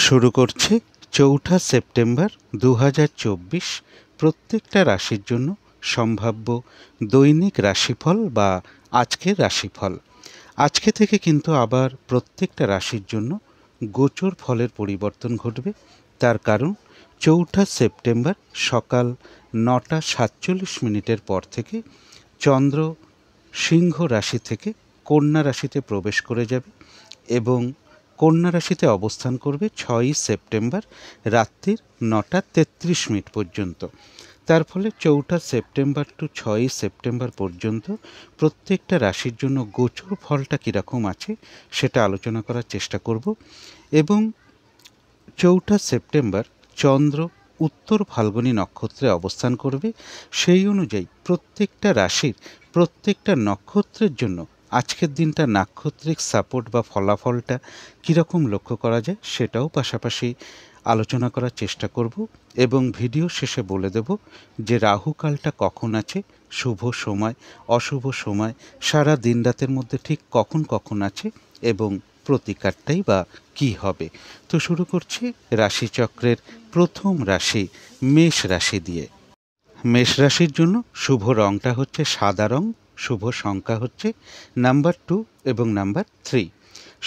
শুরু করছি ৪ঠা সেপ্টেম্বর ২০২৪ প্রত্যেকটা রাশির জন্য সম্ভাব্য দৈনিক রাশিফল বা আজকের রাশিফল। আজকে থেকে কিন্তু আবার প্রত্যেকটা রাশির জন্য গোচর ফলের পরিবর্তন ঘটবে। তার কারণ ৪ঠা সেপ্টেম্বর সকাল ৯টা ৪৭ পর থেকে চন্দ্র সিংহ রাশি থেকে কন্যা রাশিতে প্রবেশ করে যাবে এবং কন্যা রাশিতে অবস্থান করবে ৬ই সেপ্টেম্বর রাত্রির ৯টা ৩৩ পর্যন্ত। তার ফলে ৪ঠা সেপ্টেম্বর টু ৬ই সেপ্টেম্বর পর্যন্ত প্রত্যেকটা রাশির জন্য গোচর ফলটা কীরকম আছে সেটা আলোচনা করার চেষ্টা করব। এবং ৪ঠা সেপ্টেম্বর চন্দ্র উত্তর ফাল্গুনী নক্ষত্রে অবস্থান করবে। সেই অনুযায়ী প্রত্যেকটা রাশির প্রত্যেকটা নক্ষত্রের জন্য আজকের দিনটা নাক্ষত্রিক সাপোর্ট বা ফলাফলটা কীরকম লক্ষ্য করা যায় সেটাও পাশাপাশি আলোচনা করার চেষ্টা করব। এবং ভিডিও শেষে বলে দেব যে রাহুকালটা কখন আছে, শুভ সময়, অশুভ সময়, সারা দিন রাতের মধ্যে ঠিক কখন কখন আছে এবং প্রতিকারটাই বা কী হবে। তো শুরু করছি রাশিচক্রের প্রথম রাশি মেষ রাশি দিয়ে। মেষ রাশির জন্য শুভ রঙটা হচ্ছে সাদা রং, শুভ সংখ্যা হচ্ছে নাম্বার 2 এবং নাম্বার 3।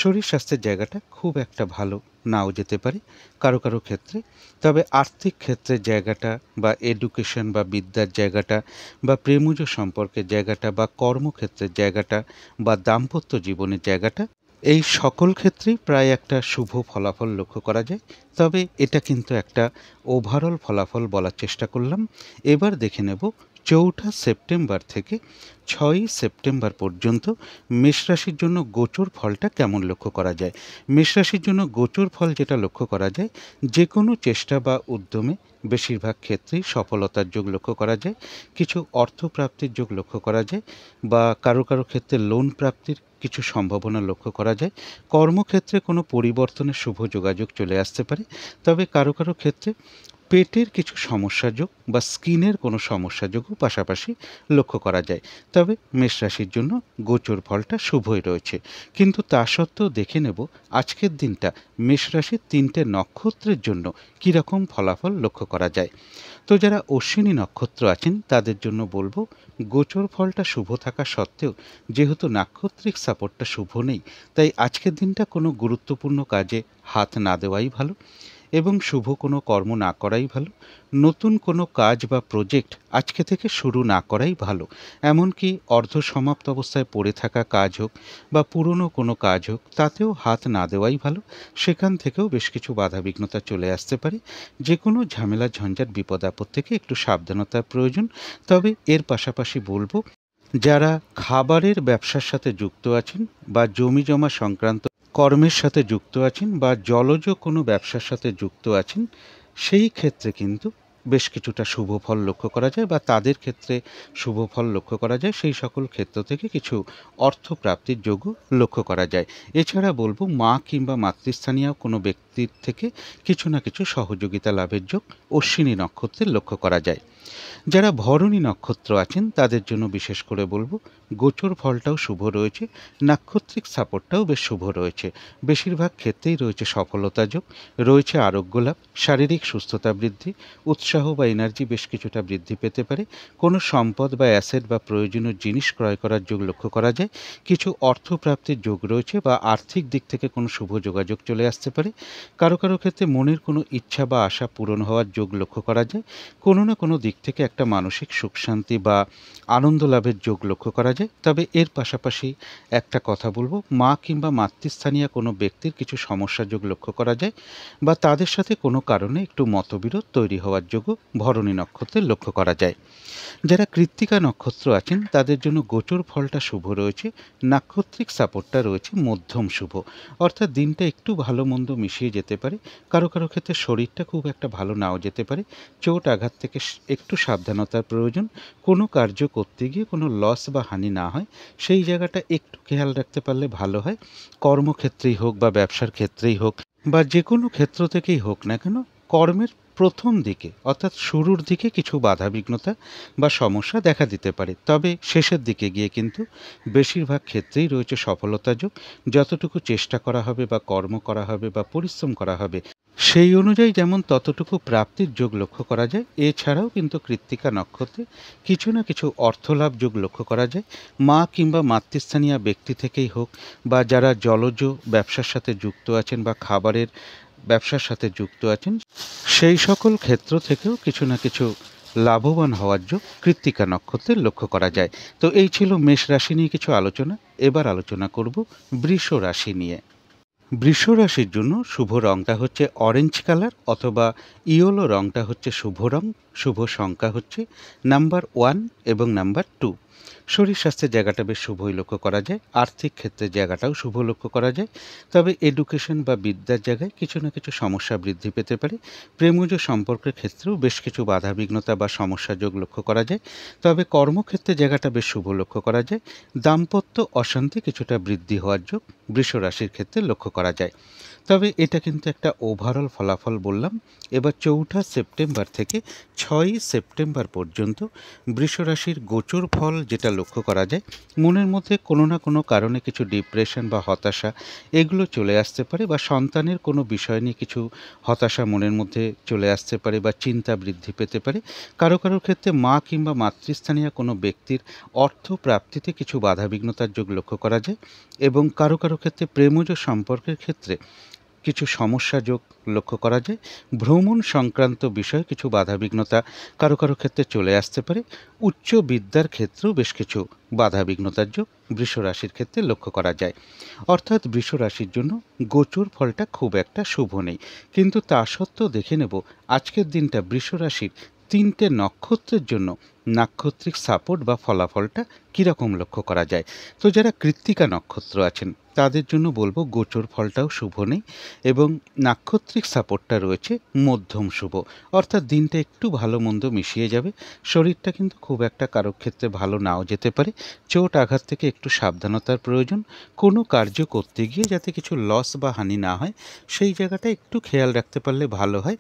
শরীর স্বাস্থ্যের জায়গাটা খুব একটা ভালো নাও যেতে পারে কারো কারো ক্ষেত্রে, তবে আর্থিক ক্ষেত্রের জায়গাটা বা এডুকেশন বা বিদ্যার জায়গাটা বা প্রেমজ সম্পর্কের জায়গাটা বা কর্মক্ষেত্রের জায়গাটা বা দাম্পত্য জীবনের জায়গাটা, এই সকল ক্ষেত্রেই প্রায় একটা শুভ ফলাফল লক্ষ্য করা যায়। তবে এটা কিন্তু একটা ওভারঅল ফলাফল বলার চেষ্টা করলাম। এবার দেখে নেব ৪ঠা সেপ্টেম্বর থেকে ৬ই সেপ্টেম্বর পর্যন্ত মেষ রাশির জন্য গোচর ফলটা কেমন লক্ষ্য করা যায়। মেষ রাশির জন্য গোচর ফল যেটা লক্ষ্য করা যায়, যে কোনো চেষ্টা বা উদ্যমে বেশিরভাগ ক্ষেত্রেই সফলতার যোগ লক্ষ্য করা যায়, কিছু অর্থপ্রাপ্তির যোগ লক্ষ্য করা যায় বা কারো কারো ক্ষেত্রে লোন প্রাপ্তির কিছু সম্ভাবনা লক্ষ্য করা যায়। কর্মক্ষেত্রে কোনো পরিবর্তনের শুভ যোগাযোগ চলে আসতে পারে, তবে কারো কারো ক্ষেত্রে পেটের কিছু সমস্যা যোগ বা স্কিনের কোনো সমস্যা যোগও পাশাপাশি লক্ষ্য করা যায়। তবে মেষ রাশির জন্য গোচর ফলটা শুভই রয়েছে। কিন্তু তা সত্ত্বেও দেখে নেব আজকের দিনটা মেষ রাশির 3টে নক্ষত্রের জন্য কীরকম ফলাফল লক্ষ্য করা যায়। তো যারা অশ্বিনী নক্ষত্র আছেন তাদের জন্য বলবো, গোচর ফলটা শুভ থাকা সত্ত্বেও যেহেতু নাক্ষত্রিক সাপোর্টটা শুভ নেই, তাই আজকের দিনটা কোনো গুরুত্বপূর্ণ কাজে হাত না দেওয়াই ভালো এবং শুভ কোনো কর্ম না করাই ভালো। নতুন কোনো কাজ বা প্রজেক্ট আজকে থেকে শুরু না করাই ভালো। এমনকি অর্ধসমাপ্ত অবস্থায় পড়ে থাকা কাজ হোক বা পুরনো কোনো কাজ হোক, তাতেও হাত না দেওয়াই ভালো। সেখান থেকেও বেশ কিছু বাধাবিঘ্নতা চলে আসতে পারে। যে কোনো ঝামেলা ঝঞ্ঝাট বিপদ আপদ থেকে একটু সাবধানতার প্রয়োজন। তবে এর পাশাপাশি বলবো, যারা খাবারের ব্যবসার সাথে যুক্ত আছেন বা জমি জমা সংক্রান্ত কর্মের সাথে যুক্ত আছেন বা জলজ কোনো ব্যবসার সাথে যুক্ত আছেন, সেই ক্ষেত্রে কিন্তু বেশ কিছুটা শুভ ফল লক্ষ্য করা যায় বা তাদের ক্ষেত্রে শুভ ফল লক্ষ্য করা যায়। সেই সকল ক্ষেত্র থেকে কিছু অর্থপ্রাপ্তির যোগও লক্ষ্য করা যায়। এছাড়া বলবো, মা কিংবা মাতৃস্থানীয় কোনো ব্যক্তির থেকে কিছু না কিছু সহযোগিতা লাভের যোগ অশ্বিনী নক্ষত্রের লক্ষ্য করা যায়। যারা ভরণী নক্ষত্র আছেন তাদের জন্য বিশেষ করে বলবো, গোচর ফলটাও শুভ রয়েছে, নাক্ষত্রিক সাপোর্টটাও বেশ শুভ রয়েছে। বেশিরভাগ ক্ষেত্রেই রয়েছে সফলতা যোগ, রয়েছে আরোগ্য লাভ, শারীরিক সুস্থতা বৃদ্ধি, উৎসাহ বা এনার্জি বেশ কিছুটা বৃদ্ধি পেতে পারে। কোনো সম্পদ বা অ্যাসেট বা প্রয়োজনীয় জিনিস ক্রয় করার যোগ লক্ষ্য করা যায়। কিছু অর্থপ্রাপ্তির যোগ রয়েছে বা আর্থিক দিক থেকে কোনো শুভ যোগাযোগ চলে আসতে পারে। কারো কারো ক্ষেত্রে মনের কোনো ইচ্ছা বা আশা পূরণ হওয়ার যোগ লক্ষ্য করা যায়। কোনো না কোনো দিক থেকে একটা মানসিক সুখ শান্তি বা আনন্দ লাভের যোগ লক্ষ্য করা যায়। তবে এর পাশাপাশি একটা কথা বলবো, মা কিংবা মাতৃস্থানীয় কোনো ব্যক্তির কিছু সমস্যা যোগ লক্ষ্য করা যায় বা তাদের সাথে কোনো কারণে একটু মতবিরোধ তৈরি হওয়ার যোগও ভরণী নক্ষত্রে লক্ষ্য করা যায়। যারা কৃত্তিকা নক্ষত্র আছেন তাদের জন্য গোচর ফলটা শুভ রয়েছে, নাক্ষত্রিক সাপোর্টটা রয়েছে মধ্যম শুভ, অর্থাৎ দিনটা একটু ভালো মন্দ মিশিয়ে যেতে পারে। কারো কারো ক্ষেত্রে শরীরটা খুব একটা ভালো নাও যেতে পারে, চোট আঘাত থেকে একটু সাবধানতার প্রয়োজন। কোনো কার্য করতে গিয়ে কোনো লস বা হানি না হয় সেই জায়গাটা একটু খেয়াল রাখতে পারলে ভালো হয়। কর্মক্ষেত্রেই হোক বা ব্যবসার ক্ষেত্রেই হোক বা যে কোনো ক্ষেত্র থেকেই হোক না কেন, কর্মের প্রথম দিকে অর্থাৎ শুরুর দিকে কিছু বাধাবিঘ্নতা বা সমস্যা দেখা দিতে পারে, তবে শেষের দিকে গিয়ে কিন্তু বেশিরভাগ ক্ষেত্রেই রয়েছে সফলতা যোগ। যতটুকু চেষ্টা করা হবে বা কর্ম করা হবে বা পরিশ্রম করা হবে সেই অনুযায়ী যেমন ততটুকু প্রাপ্তির যোগ লক্ষ্য করা যায়, এছাড়াও কিন্তু কৃত্তিকা নক্ষত্রে কিছু না কিছু অর্থলাভ যোগ লক্ষ্য করা যায়। মা কিংবা মাতৃস্থানীয় ব্যক্তি থেকেই হোক, বা যারা জলজ ব্যবসার সাথে যুক্ত আছেন বা খাবারের ব্যবসার সাথে যুক্ত আছেন, সেই সকল ক্ষেত্র থেকেও কিছু না কিছু লাভবান হওয়ার যোগ কৃত্তিকা নক্ষত্রে লক্ষ্য করা যায়। তো এই ছিল মেষ রাশি নিয়ে কিছু আলোচনা। এবার আলোচনা করব বৃষ রাশি নিয়ে। বৃষ রাশির জন্য শুভ রংটা হচ্ছে অরেঞ্জ কালার অথবা ইয়েলো রংটা হচ্ছে শুভ রং। শুভ সংখ্যা হচ্ছে নাম্বার 1 এবং নাম্বার 2। শরীর স্বাস্থ্যের জায়গাটা বেশ শুভই লক্ষ্য করা যায়। আর্থিক ক্ষেত্রে জায়গাটাও শুভ লক্ষ্য করা যায়। তবে এডুকেশন বা বিদ্যার জায়গায় কিছু না কিছু সমস্যা বৃদ্ধি পেতে পারে। প্রেমজ সম্পর্কের ক্ষেত্রেও বেশ কিছু বাধাবিঘ্নতা বা সমস্যা যোগ লক্ষ্য করা যায়। তবে কর্মক্ষেত্রে জায়গাটা বেশ শুভ লক্ষ্য করা যায়। দাম্পত্য অশান্তি কিছুটা বৃদ্ধি হওয়ার যোগ বৃষ রাশির ক্ষেত্রে লক্ষ্য করা যায়। তবে এটা কিন্তু একটা ওভারঅল ফলাফল বললাম। এবার 4 সেপ্টেম্বর থেকে 6 সেপ্টেম্বর পর্যন্ত বৃষ রাশির গোচর ফল যেটা লক্ষ্য করা যায়, মনের মধ্যে কোনো না কোনো কারণে কিছু ডিপ্রেশন বা হতাশা এগুলো চলে আসতে পারে, বা সন্তানের কোনো বিষয় নিয়ে কিছু হতাশা মনের মধ্যে চলে আসতে পারে, বা চিন্তা বৃদ্ধি পেতে পারে। কারো কারোর ক্ষেত্রে মা কিংবা মাতৃস্থানীয় কোনো ব্যক্তির অর্থ প্রাপ্তিতে কিছু বাধাবিঘ্নতার যোগ লক্ষ্য করা যায়, এবং কারো কারো ক্ষেত্রে প্রেমজ সম্পর্কের ক্ষেত্রে কিছু সমস্যা যোগ লক্ষ্য করা যায়। ভ্রমণ সংক্রান্ত বিষয়ে কিছু বাধাবিঘ্নতা কারো কারো ক্ষেত্রে চলে আসতে পারে। উচ্চ বিদ্যার ক্ষেত্রেও বেশ কিছু বাধাবিঘ্নতার যোগ বৃষ রাশির ক্ষেত্রে লক্ষ্য করা যায়। অর্থাৎ বৃষ রাশির জন্য গোচর ফলটা খুব একটা শুভ নেই, কিন্তু তা সত্ত্বেও দেখে নেব আজকের দিনটা বৃষ রাশির 3টে নক্ষত্রের জন্য নাক্ষত্রিক সাপোর্ট বা ফলাফলটা কীরকম লক্ষ্য করা যায়। তো যারা কৃত্তিকা নক্ষত্র আছেন তাদের জন্য বলবো গোচর ফলটাও শুভ নেই, এবং নাক্ষত্রিক সাপোর্টটা রয়েছে মধ্যম শুভ। অর্থাৎ দিনটা একটু ভালো মন্দ মিশিয়ে যাবে। শরীরটা কিন্তু খুব একটা কারো ক্ষেত্রে ভালো নাও যেতে পারে। চোট আঘাত থেকে একটু সাবধানতার প্রয়োজন। কোনো কার্য করতে গিয়ে যাতে কিছু লস বা হানি না হয়, সেই জায়গাটা একটু খেয়াল রাখতে পারলে ভালো হয়।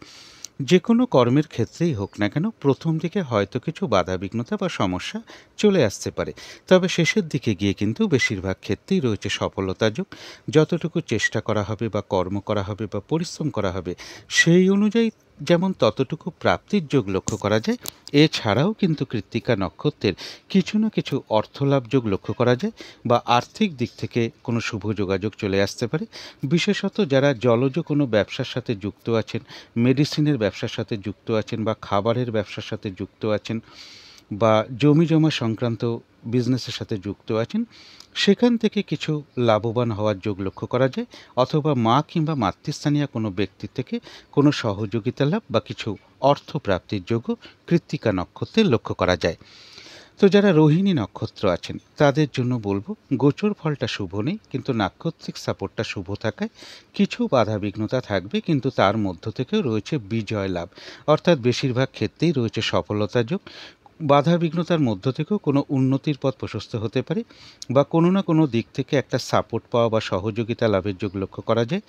যে কোনো কর্মের ক্ষেত্রেই হোক না কেন, প্রথম দিকে হয়তো কিছু বাধাবিঘ্নতা বা সমস্যা চলে আসতে পারে, তবে শেষের দিকে গিয়ে কিন্তু বেশিরভাগ ক্ষেত্রেই রয়েছে সফলতা যোগ। যতটুকু চেষ্টা করা হবে বা কর্ম করা হবে বা পরিশ্রম করা হবে, সেই অনুযায়ী যেমন ততটুকু প্রাপ্তির যোগ লক্ষ্য করা যায়। এছাড়াও কিন্তু কৃত্তিকা নক্ষত্রের কিছু না কিছু অর্থলাভ যোগ লক্ষ্য করা যায়, বা আর্থিক দিক থেকে কোনো শুভ যোগাযোগ চলে আসতে পারে। বিশেষত যারা জলজ কোনো ব্যবসার সাথে যুক্ত আছেন, মেডিসিনের ব্যবসার সাথে যুক্ত আছেন, বা খাবারের ব্যবসার সাথে যুক্ত আছেন, বা জমি জমা সংক্রান্ত বিজনেসের সাথে যুক্ত আছেন, সেখান থেকে কিছু লাভবান হওয়ার যোগ লক্ষ্য করা যায়। অথবা মা কিংবা মাতৃস্থানীয় কোনো ব্যক্তি থেকে কোনো সহযোগিতা লাভ বা কিছু অর্থ প্রাপ্তির যোগও কৃত্তিকা নক্ষত্রে লক্ষ্য করা যায়। তো যারা রোহিণী নক্ষত্র আছেন তাদের জন্য বলবো গোচর ফলটা শুভ নেই, কিন্তু নাক্ষত্রিক সাপোর্টটা শুভ থাকায় কিছু বাধাবিঘ্নতা থাকবে, কিন্তু তার মধ্য থেকেও রয়েছে বিজয় লাভ। অর্থাৎ বেশিরভাগ ক্ষেত্রেই রয়েছে সফলতা যোগ। বাধাবিঘ্নতার মধ্য থেকেও কোনো উন্নতির পথ প্রশস্ত হতে পারে, বা কোনো না কোনো দিক থেকে একটা সাপোর্ট পাওয়া বা সহযোগিতা লাভের যোগ লক্ষ্য করা যায়।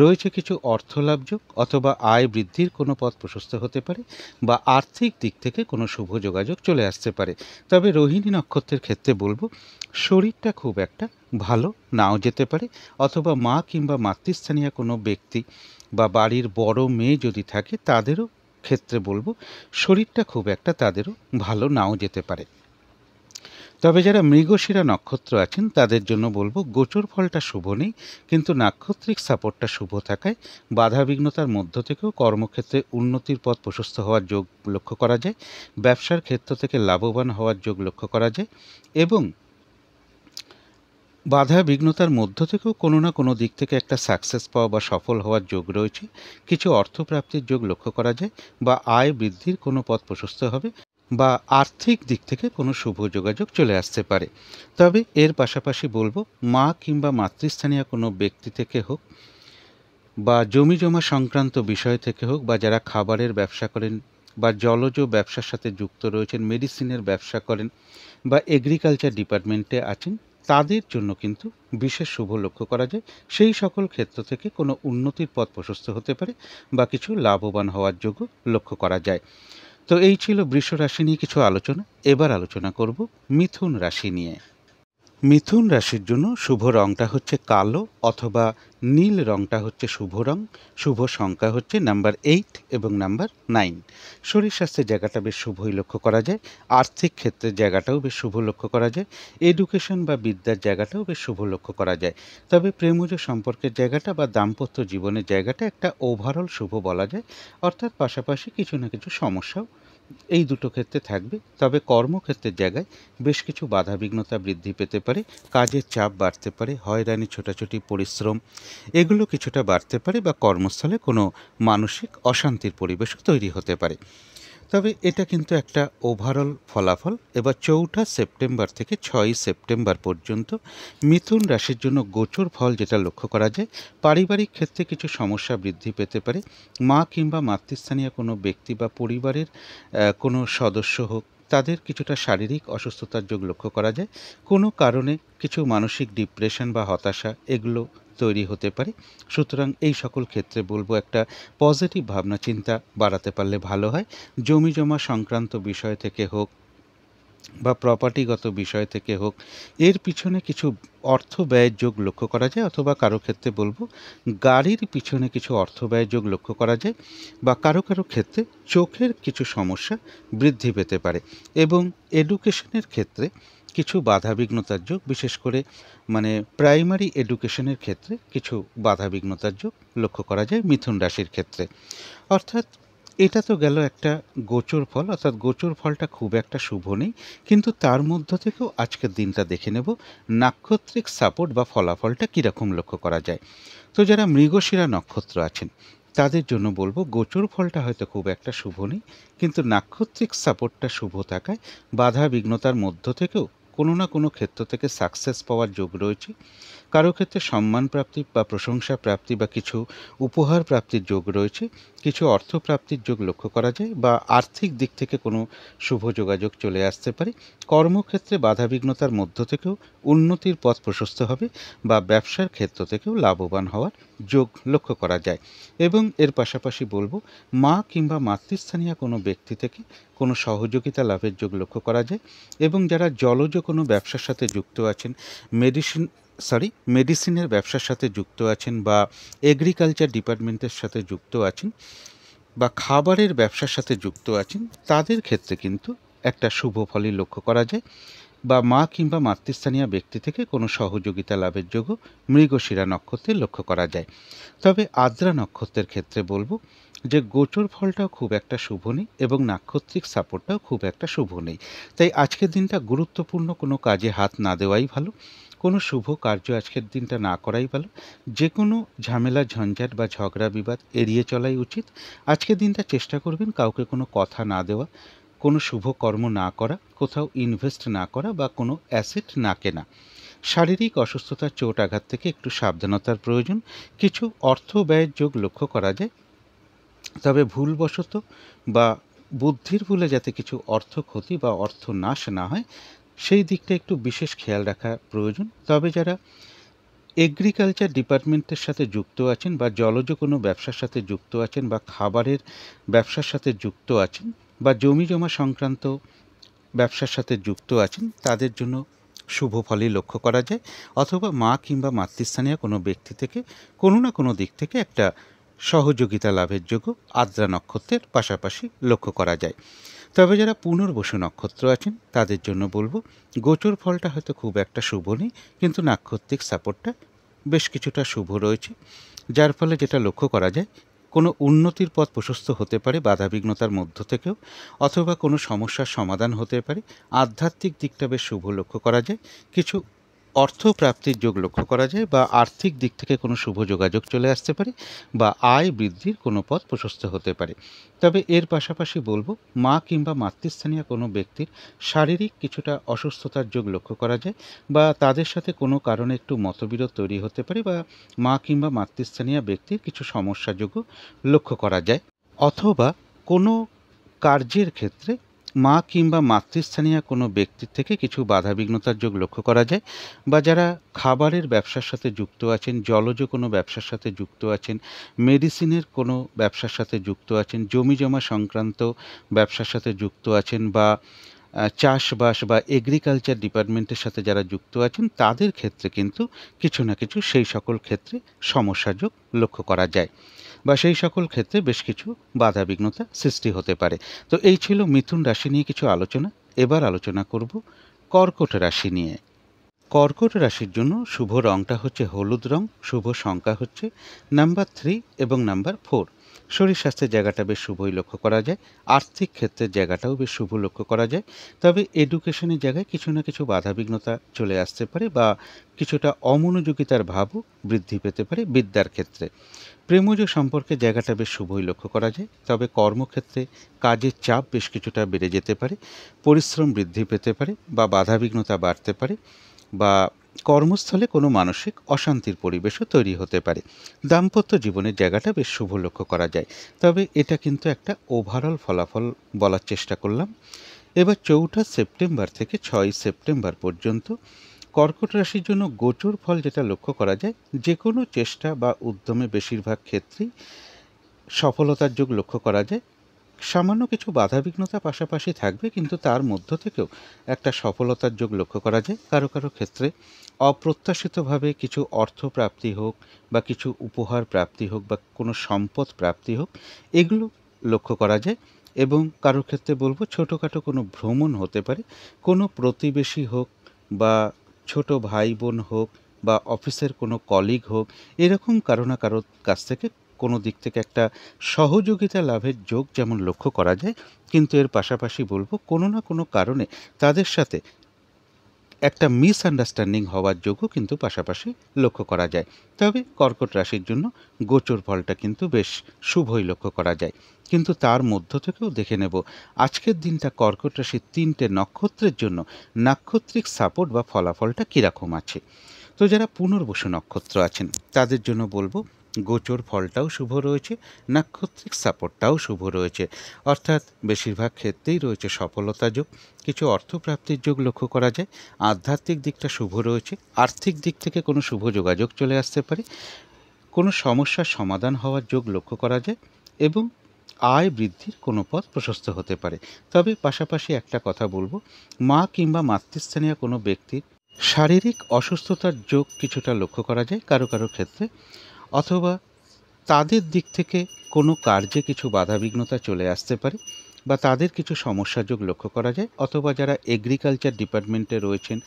রয়েছে কিছু অর্থলাভ যোগ, অথবা আয় বৃদ্ধির কোনো পথ প্রশস্ত হতে পারে, বা আর্থিক দিক থেকে কোনো শুভ যোগাযোগ চলে আসতে পারে। তবে রোহিণী নক্ষত্রের ক্ষেত্রে বলবো শরীরটা খুব একটা ভালো নাও যেতে পারে, অথবা মা কিংবা মাতৃস্থানীয় কোনো ব্যক্তি বা বাড়ির বড় মেয়ে যদি থাকে তাদেরও ক্ষেত্রে বলবো শরীরটা খুব একটা তাদেরও ভালো নাও যেতে পারে। তবে যারা মৃগশিরা নক্ষত্র আছেন তাদের জন্য বলবো গোচর ফলটা শুভ নেই, কিন্তু নাক্ষত্রিক সাপোর্টটা শুভ থাকায় বাধাবিঘ্নতার মধ্য থেকেও কর্মক্ষেত্রে উন্নতির পথ প্রশস্ত হওয়ার যোগ লক্ষ্য করা যায়। ব্যবসার ক্ষেত্র থেকে লাভবান হওয়ার যোগ লক্ষ্য করা যায়, এবং বাধা বিঘ্নতার মধ্য থেকেও কোনো না কোনো দিক থেকে একটা সাকসেস পাওয়া বা সফল হওয়ার যোগ রয়েছে। কিছু অর্থপ্রাপ্তির যোগ লক্ষ্য করা যায়, বা আয় বৃদ্ধির কোনো পথ প্রশস্ত হবে, বা আর্থিক দিক থেকে কোনো শুভ যোগাযোগ চলে আসতে পারে। তবে এর পাশাপাশি বলবো মা কিংবা মাতৃস্থানীয় কোনো ব্যক্তি থেকে হোক, বা জমি জমা সংক্রান্ত বিষয় থেকে হোক, বা যারা খাবারের ব্যবসা করেন বা জলজ ব্যবসার সাথে যুক্ত রয়েছেন, মেডিসিনের ব্যবসা করেন, বা এগ্রিকালচার ডিপার্টমেন্টে আছেন, তাদের জন্য কিন্তু বিশেষ শুভ লক্ষ্য করা যায়। সেই সকল ক্ষেত্র থেকে কোনো উন্নতির পথ প্রশস্ত হতে পারে, বা কিছু লাভবান হওয়ার যোগও লক্ষ্য করা যায়। তো এই ছিল বৃষ রাশি নিয়ে কিছু আলোচনা। এবার আলোচনা করব মিথুন রাশি নিয়ে। মিথুন রাশির জন্য শুভ রংটা হচ্ছে কালো অথবা নীল রংটা হচ্ছে শুভ রং। শুভ সংখ্যা হচ্ছে নাম্বার 8 এবং নাম্বার 9। শরীর স্বাস্থ্যের জায়গাটা বেশ শুভই লক্ষ্য করা যায়। আর্থিক ক্ষেত্রের জায়গাটাও বেশ শুভ লক্ষ্য করা যায়। এডুকেশন বা বিদ্যার জায়গাটাও বেশ শুভ লক্ষ্য করা যায়। তবে প্রেমজ সম্পর্কের জায়গাটা বা দাম্পত্য জীবনের জায়গাটা একটা ওভারঅল শুভ বলা যায়। অর্থাৎ পাশাপাশি কিছু না কিছু সমস্যাও এই দুটো ক্ষেত্রে থাকবে। তবে কর্মক্ষেত্রের জায়গায় বেশ কিছু বাধাবিঘ্নতা বৃদ্ধি পেতে পারে। কাজের চাপ বাড়তে পারে, হয়রানি ছোটাছুটি পরিশ্রম এগুলো কিছুটা বাড়তে পারে, বা কর্মস্থলে কোনো মানসিক অশান্তির পরিবেশও তৈরি হতে পারে। তবে এটা কিন্তু একটা ওভারঅল ফলাফল। এবার 4 সেপ্টেম্বর থেকে 6 সেপ্টেম্বর পর্যন্ত মিথুন রাশির জন্য গোচর ফল যেটা লক্ষ্য করা যায়, পারিবারিক ক্ষেত্রে কিছু সমস্যা বৃদ্ধি পেতে পারে। মা কিংবা মাতৃস্থানীয় কোনো ব্যক্তি বা পরিবারের কোনো সদস্য হোক, তাদের কিছুটা শারীরিক অসুস্থতার যোগ লক্ষ্য করা যায়। কোনো কারণে কিছু মানসিক ডিপ্রেশন বা হতাশা এগুলো তৈরি হতে পারে। সুতরাং এই সকল ক্ষেত্রে বলবো একটা পজিটিভ ভাবনা চিন্তা বাড়াতে পারলে ভালো হয়। জমি জমা সংক্রান্ত বিষয় থেকে হোক বা প্রপার্টিগত বিষয় থেকে হোক, এর পিছনে কিছু অর্থ ব্যয়ের যোগ লক্ষ্য করা যায়, অথবা কারো ক্ষেত্রে বলবো গাড়ির পিছনে কিছু অর্থ ব্যয়ের যোগ লক্ষ্য করা যায়, বা কারো কারো ক্ষেত্রে চোখের কিছু সমস্যা বৃদ্ধি পেতে পারে। এবং এডুকেশনের ক্ষেত্রে কিছু বাধাবিঘ্নতার যোগ, বিশেষ করে প্রাইমারি এডুকেশনের ক্ষেত্রে কিছু বাধাবিঘ্নতার যোগ লক্ষ্য করা যায় মিথুন রাশির ক্ষেত্রে। অর্থাৎ এটা তো গেল একটা গোচর ফল, অর্থাৎ গোচর ফলটা খুব একটা শুভ নেই। কিন্তু তার মধ্য থেকেও আজকের দিনটা দেখে নেব নাক্ষত্রিক সাপোর্ট বা ফলাফলটা কীরকম লক্ষ্য করা যায়। তো যারা মৃগশিরা নক্ষত্র আছেন তাদের জন্য বলবো গোচর ফলটা হয়তো খুব একটা শুভ নেই, কিন্তু নাক্ষত্রিক সাপোর্টটা শুভ থাকায় বাধা বিঘ্নতার মধ্য থেকেও কোনো না কোনো ক্ষেত্র থেকে সাকসেস পাওয়ার যোগ রয়েছে। কারো ক্ষেত্রে সম্মান প্রাপ্তি বা প্রশংসা প্রাপ্তি বা কিছু উপহার প্রাপ্তির যোগ রয়েছে। কিছু অর্থ প্রাপ্তির যোগ লক্ষ্য করা যায়, বা আর্থিক দিক থেকে কোনো শুভ যোগাযোগ চলে আসতে পারে। কর্মক্ষেত্রে বাধাবিঘ্নতার মধ্য থেকেও উন্নতির পথ প্রশস্ত হবে, বা ব্যবসার ক্ষেত্র থেকেও লাভবান হওয়ার যোগ লক্ষ্য করা যায়। এবং এর পাশাপাশি বলবো মা কিংবা মাতৃস্থানীয় কোনো ব্যক্তি থেকে কোনো সহযোগিতা লাভের যোগ লক্ষ্য করা যায়। এবং যারা জলজ কোনো ব্যবসার সাথে যুক্ত আছেন, মেডিসিনের ব্যবসার সাথে যুক্ত আছেন, বা এগ্রিকালচার ডিপার্টমেন্টের সাথে যুক্ত আছেন, বা খাবারের ব্যবসার সাথে যুক্ত আছেন, তাদের ক্ষেত্রে কিন্তু একটা শুভ ফলই লক্ষ্য করা যায়। বা মা কিংবা মাতৃস্থানীয় ব্যক্তি থেকে কোনো সহযোগিতা লাভের যোগও মৃগশিরা নক্ষত্রে লক্ষ্য করা যায়। তবে আদ্রা নক্ষত্রের ক্ষেত্রে বলবো যে গোচর ফলটাও খুব একটা শুভ নেই, এবং নাক্ষত্রিক সাপোর্টটাও খুব একটা শুভ নেই। তাই আজকের দিনটা গুরুত্বপূর্ণ কোনো কাজে হাত না দেওয়াই ভালো। কোনো শুভ কার্য আজকের দিনটা না করাই ভালো। যে কোনো ঝামেলা ঝঞ্ঝাট বা ঝগড়া বিবাদ এড়িয়ে চলাই উচিত। আজকের দিনটা চেষ্টা করবেন কাউকে কোনো কথা না দেওয়া, কোনো শুভ কর্ম না করা, কোথাও ইনভেস্ট না করা, বা কোনো অ্যাসেট না কেনা। শারীরিক অসুস্থতার চোট আঘাত থেকে একটু সাবধানতার প্রয়োজন। কিছু অর্থ ব্যয়ের যোগ লক্ষ্য করা যায়, তবে ভুলবশত বা বুদ্ধির ভুলে যাতে কিছু অর্থ ক্ষতি বা অর্থ নাশ না হয়, সেই দিকটা একটু বিশেষ খেয়াল রাখা প্রয়োজন। তবে যারা এগ্রিকালচার ডিপার্টমেন্টের সাথে যুক্ত আছেন, বা জলজ কোনো ব্যবসার সাথে যুক্ত আছেন, বা খাবারের ব্যবসার সাথে যুক্ত আছেন, বা জমি জমা সংক্রান্ত ব্যবসার সাথে যুক্ত আছেন, তাদের জন্য শুভ ফলই লক্ষ্য করা যায়। অথবা মা কিংবা মাতৃস্থানীয় কোনো ব্যক্তি থেকে কোনো না কোনো দিক থেকে একটা সহযোগিতা লাভের যোগও আদ্রা নক্ষত্রের পাশাপাশি লক্ষ্য করা যায়। তবে যারা পুনর্বসু নক্ষত্র আছেন তাদের জন্য বলবো গোচর ফলটা হয়তো খুব একটা শুভ নেই, কিন্তু নাক্ষত্রিক সাপোর্টটা বেশ কিছুটা শুভ রয়েছে। যার ফলে যেটা লক্ষ্য করা যায়, কোনো উন্নতির পথ প্রশস্ত হতে পারে বাধাবিঘ্নতার মধ্য থেকেও, অথবা কোনো সমস্যার সমাধান হতে পারে। আধ্যাত্মিক দিকটা বেশ শুভ লক্ষ্য করা যায়। কিছু অর্থ প্রাপ্তির যোগ লক্ষ্য করা যায়, বা আর্থিক দিক থেকে কোনো শুভ যোগাযোগ চলে আসতে পারে, বা আয় বৃদ্ধির কোনো পথ প্রশস্ত হতে পারে। তবে এর পাশাপাশি বলবো মা কিংবা মাতৃস্থানীয় কোনো ব্যক্তির শারীরিক কিছুটা অসুস্থতার যোগ লক্ষ্য করা যায়, বা তাদের সাথে কোনো কারণে একটু মতবিরোধ তৈরি হতে পারে, বা মা কিংবা মাতৃস্থানীয় ব্যক্তির কিছু সমস্যা যোগও লক্ষ্য করা যায়। অথবা কোনো কার্যের ক্ষেত্রে মা কিংবা মাতৃস্থানীয় কোনো ব্যক্তির থেকে কিছু বাধাবিঘ্নতার যোগ লক্ষ্য করা যায়। বা যারা খাবারের ব্যবসার সাথে যুক্ত আছেন, জলজ কোনো ব্যবসার সাথে যুক্ত আছেন, মেডিসিনের কোনো ব্যবসার সাথে যুক্ত আছেন, জমি জমা সংক্রান্ত ব্যবসার সাথে যুক্ত আছেন, বা চাষবাস বা এগ্রিকালচার ডিপার্টমেন্টের সাথে যারা যুক্ত আছেন তাদের ক্ষেত্রে কিন্তু কিছু না কিছু সেই সকল ক্ষেত্রে সমস্যাযোগ লক্ষ্য করা যায় বা সেই সকল ক্ষেত্রে বেশ কিছু বাধাবিঘ্নতা সৃষ্টি হতে পারে। তো এই ছিল মিথুন রাশি নিয়ে কিছু আলোচনা। এবার আলোচনা করব কর্কট রাশি নিয়ে। কর্কট রাশির জন্য শুভ রংটা হচ্ছে হলুদ রং, শুভ সংখ্যা হচ্ছে নাম্বার 3 এবং নাম্বার 4। শরীর স্বাস্থ্যের জায়গাটা বেশ শুভই লক্ষ্য করা যায়। আর্থিক ক্ষেত্রের জায়গাটাও বেশ শুভ লক্ষ্য করা যায়। তবে এডুকেশনের জায়গায় কিছু না কিছু বাধাবিঘ্নতা চলে আসতে পারে বা কিছুটা অমনোযোগিতার ভাবও বৃদ্ধি পেতে পারে বিদ্যার ক্ষেত্রে। প্রেমজ সম্পর্কের জায়গাটা বেশ শুভই লক্ষ্য করা যায়। তবে কর্মক্ষেত্রে কাজের চাপ বেশ কিছুটা বেড়ে যেতে পারে, পরিশ্রম বৃদ্ধি পেতে পারে বা বাধাবিঘ্নতা বাড়তে পারে বা কর্মস্থলে কোনো মানসিক অশান্তির পরিবেশও তৈরি হতে পারে। দাম্পত্য জীবনের জায়গাটা বেশ শুভ লক্ষ্য করা যায়। তবে এটা কিন্তু একটা ওভারঅল ফলাফল বলার চেষ্টা করলাম। এবার 4 সেপ্টেম্বর থেকে 6 সেপ্টেম্বর পর্যন্ত কর্কট রাশির জন্য গোচর ফল যেটা লক্ষ্য করা যায়, যে কোনো চেষ্টা বা উদ্যমে বেশিরভাগ ক্ষেত্রেই সফলতার যোগ লক্ষ্য করা যায়। সামান্য কিছু বাধাবিঘ্নতা পাশাপাশি থাকবে, কিন্তু তার মধ্য থেকেও একটা সফলতার যোগ লক্ষ্য করা যায়। কারো কারো ক্ষেত্রে অপ্রত্যাশিতভাবে কিছু অর্থ প্রাপ্তি হোক বা কিছু উপহার প্রাপ্তি হোক বা কোনো সম্পদ প্রাপ্তি হোক, এগুলো লক্ষ্য করা যায়। এবং কারোর ক্ষেত্রে বলবো ছোটোখাটো কোনো ভ্রমণ হতে পারে, কোনো প্রতিবেশী হোক বা ছোট ভাই বোন হোক বা অফিসের কোনো কলিগ হোক, এরকম কারো না কারোর কাছ থেকে কোনো দিক থেকে একটা সহযোগিতা লাভের যোগ যেমন লক্ষ্য করা যায়, কিন্তু এর পাশাপাশি বলবো কোনো না কোনো কারণে তাদের সাথে একটা মিসআন্ডারস্ট্যান্ডিং হওয়ার যোগও কিন্তু পাশাপাশি লক্ষ্য করা যায়। তবে কর্কট রাশির জন্য গোচর ফলটা কিন্তু বেশ শুভই লক্ষ্য করা যায়। কিন্তু তার মধ্য থেকেও দেখে নেব আজকের দিনটা কর্কট রাশির 3টে নক্ষত্রের জন্য নাক্ষত্রিক সাপোর্ট বা ফলাফলটা কীরকম আছে। তো যারা পুনর্বসু নক্ষত্র আছেন তাদের জন্য বলবো গোচর ফলটাও শুভ রয়েছে, নাক্ষত্রিক সাপোর্টটাও শুভ রয়েছে। অর্থাৎ বেশিরভাগ ক্ষেত্রেই রয়েছে সফলতা যোগ, কিছু অর্থপ্রাপ্তির যোগ লক্ষ্য করা যায়। আধ্যাত্মিক দিকটা শুভ রয়েছে, আর্থিক দিক থেকে কোনো শুভ যোগাযোগ চলে আসতে পারে, কোনো সমস্যার সমাধান হওয়ার যোগ লক্ষ্য করা যায় এবং আয় বৃদ্ধির কোনো পথ প্রশস্ত হতে পারে। তবে পাশাপাশি একটা কথা বলবো, মা কিংবা মাতৃস্থানীয় কোনো ব্যক্তির শারীরিক অসুস্থতার যোগ কিছুটা লক্ষ্য করা যায় কারো কারো ক্ষেত্রে, অথবা তাদের দিক থেকে কোনো কার্যে কিছু বাধাবিঘ্নতা চলে আসতে পারে বা তাদের কিছু সমস্যা যোগ লক্ষ্য করা যায়। অথবা যারা এগ্রিকালচার ডিপার্টমেন্টে রয়েছেন,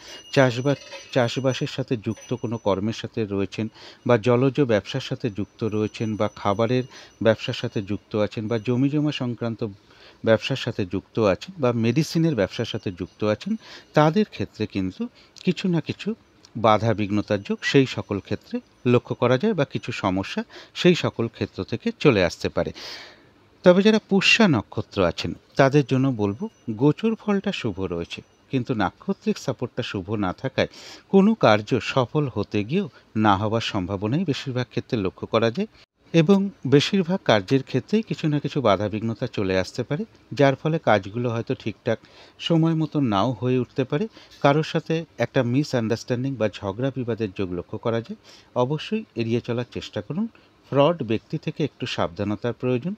চাষবাসের সাথে যুক্ত কোনো কর্মের সাথে রয়েছেন বা জলজ ব্যবসার সাথে যুক্ত রয়েছেন বা খাবারের ব্যবসার সাথে যুক্ত আছেন বা জমি জমা সংক্রান্ত ব্যবসার সাথে যুক্ত আছেন বা মেডিসিনের ব্যবসার সাথে যুক্ত আছেন, তাদের ক্ষেত্রে কিন্তু কিছু না কিছু বাধা বিঘ্নতার যোগ সেই সকল ক্ষেত্রে লক্ষ্য করা যায় বা কিছু সমস্যা সেই সকল ক্ষেত্র থেকে চলে আসতে পারে। তবে যারা পুষ্যা নক্ষত্র আছেন তাদের জন্য বলবো গোচর ফলটা শুভ রয়েছে, কিন্তু নাক্ষত্রিক সাপোর্টটা শুভ না থাকায় কোনো কার্য সফল হতে গিয়েও না হওয়ার সম্ভাবনাই বেশিরভাগ ক্ষেত্রে লক্ষ্য করা যায় এবং বেশিরভাগ কার্যের ক্ষেত্রেই কিছু না কিছু বাধাবিঘ্নতা চলে আসতে পারে, যার ফলে কাজগুলো হয়তো ঠিকঠাক সময় মতো নাও হয়ে উঠতে পারে। কারোর সাথে একটা মিসআন্ডারস্ট্যান্ডিং বা ঝগড়া বিবাদের যোগ লক্ষ্য করা যায়। অবশ্যই এড়িয়ে চলার চেষ্টা করুন। ফ্রড ব্যক্তি থেকে একটু সাবধানতার প্রয়োজন,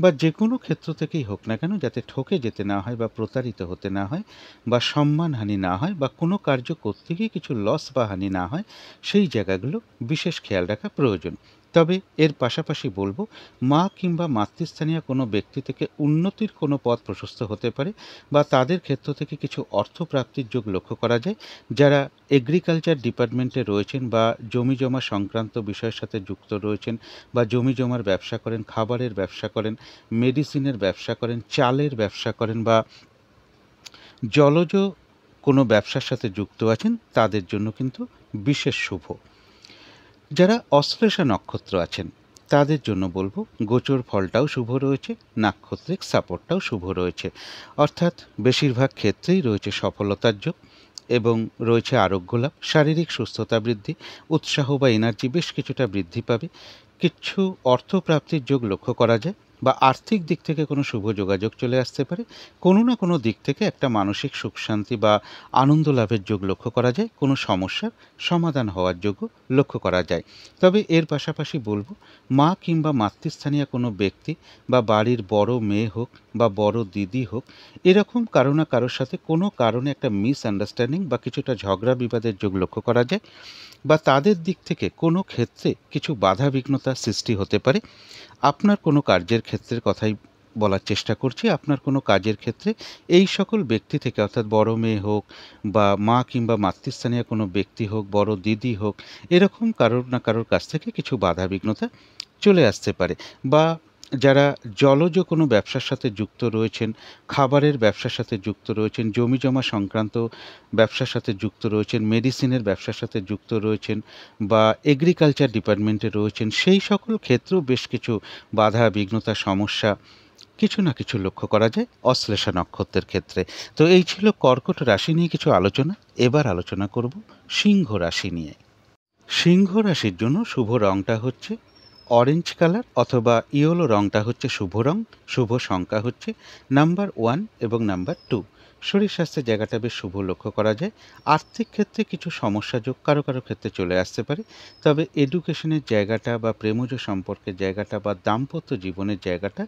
বা যে কোনো ক্ষেত্র থেকেই হোক না কেন যাতে ঠকে যেতে না হয় বা প্রতারিত হতে না হয় বা সম্মানহানি না হয় বা কোনো কার্য করতে গিয়ে কিছু লস বা হানি না হয়, সেই জায়গাগুলো বিশেষ খেয়াল রাখা প্রয়োজন। তবে এর পাশাপাশি বলবো মা কিংবা মাতৃস্থানীয় কোনো ব্যক্তি থেকে উন্নতির কোনো পথ প্রশস্ত হতে পারে বা তাদের ক্ষেত্র থেকে কিছু অর্থপ্রাপ্তির যোগ লক্ষ্য করা যায়। যারা এগ্রিকালচার ডিপার্টমেন্টে রয়েছেন বা জমি জমা সংক্রান্ত বিষয়ের সাথে যুক্ত রয়েছেন বা জমি জমার ব্যবসা করেন, খাবারের ব্যবসা করেন, মেডিসিনের ব্যবসা করেন, চালের ব্যবসা করেন বা জলজ কোনো ব্যবসার সাথে যুক্ত আছেন, তাদের জন্য কিন্তু বিশেষ শুভ। যারা অশ্লেষা নক্ষত্র আছেন তাদের জন্য বলবো গোচর ফলটাও শুভ রয়েছে, নাক্ষত্রিক সাপোর্টটাও শুভ রয়েছে। অর্থাৎ বেশিরভাগ ক্ষেত্রেই রয়েছে সফলতার যোগ এবং রয়েছে আরোগ্য লাভ, শারীরিক সুস্থতা বৃদ্ধি, উৎসাহ বা এনার্জি বেশ কিছুটা বৃদ্ধি পাবে। কিছু অর্থপ্রাপ্তির যোগ লক্ষ্য করা যায়। বা আর্থিক দিক থেকে কোনো শুভ যোগাযোগ চলে আসতে পারে। কোনো না কোনো দিক থেকে একটা মানসিক সুখ শান্তি বা আনন্দ লাভের যোগ লক্ষ্য করা যায়। কোনো সমস্যার সমাধান হওয়ার যোগও লক্ষ্য করা যায়। তবে এর পাশাপাশি বলব, মা কিংবা মাতৃস্থানীয় কোনো ব্যক্তি বা বাড়ির বড় মেয়ে হোক বা বড় দিদি হোক, এরকম কারো না কারোর সাথে কোনো কারণে একটা মিসআন্ডারস্ট্যান্ডিং বা কিছুটা ঝগড়া বিবাদের যোগ লক্ষ্য করা যায়, বা তাদের দিক থেকে কোনো ক্ষেত্রে কিছু বাধা বিঘ্নতার সৃষ্টি হতে পারে। আপনার কোনো কার্যের ক্ষেত্রের কথাই বলার চেষ্টা করছি। আপনার কোনো কাজের ক্ষেত্রে এই সকল ব্যক্তি থেকে, অর্থাৎ বড় মেয়ে হোক বা মা কিংবা মাতৃস্থানীয় কোনো ব্যক্তি হোক, বড় দিদি হোক, এরকম কারোর না কারোর কাছ থেকে কিছু বাধা বিঘ্নতা চলে আসতে পারে। বা যারা জলজ কোনো ব্যবসার সাথে যুক্ত রয়েছেন, খাবারের ব্যবসার সাথে যুক্ত রয়েছেন, জমিজমা সংক্রান্ত ব্যবসার সাথে যুক্ত রয়েছেন, মেডিসিনের ব্যবসার সাথে যুক্ত রয়েছেন, বা এগ্রিকালচার ডিপার্টমেন্টে রয়েছেন, সেই সকল ক্ষেত্রেও বেশ কিছু বাধা বিঘ্নতা সমস্যা কিছু না কিছু লক্ষ্য করা যায় অশ্লেষা নক্ষত্রের ক্ষেত্রে। তো এই ছিল কর্কট রাশি নিয়ে কিছু আলোচনা। এবার আলোচনা করব সিংহ রাশি নিয়ে। সিংহ রাশির জন্য শুভ রংটা হচ্ছে অরেঞ্জ কালার অথবা ইয়েলো রংটা হচ্ছে শুভ রং। শুভ সংখ্যা হচ্ছে নাম্বার 1 এবং নাম্বার 2। শরীর স্বাস্থ্যের জায়গাটা বেশ শুভ লক্ষ্য করা যায়। আর্থিক ক্ষেত্রে কিছু সমস্যা যোগ কারো কারো ক্ষেত্রে চলে আসতে পারে। তবে এডুকেশনের জায়গাটা বা প্রেমজ সম্পর্কের জায়গাটা বা দাম্পত্য জীবনের জায়গাটা,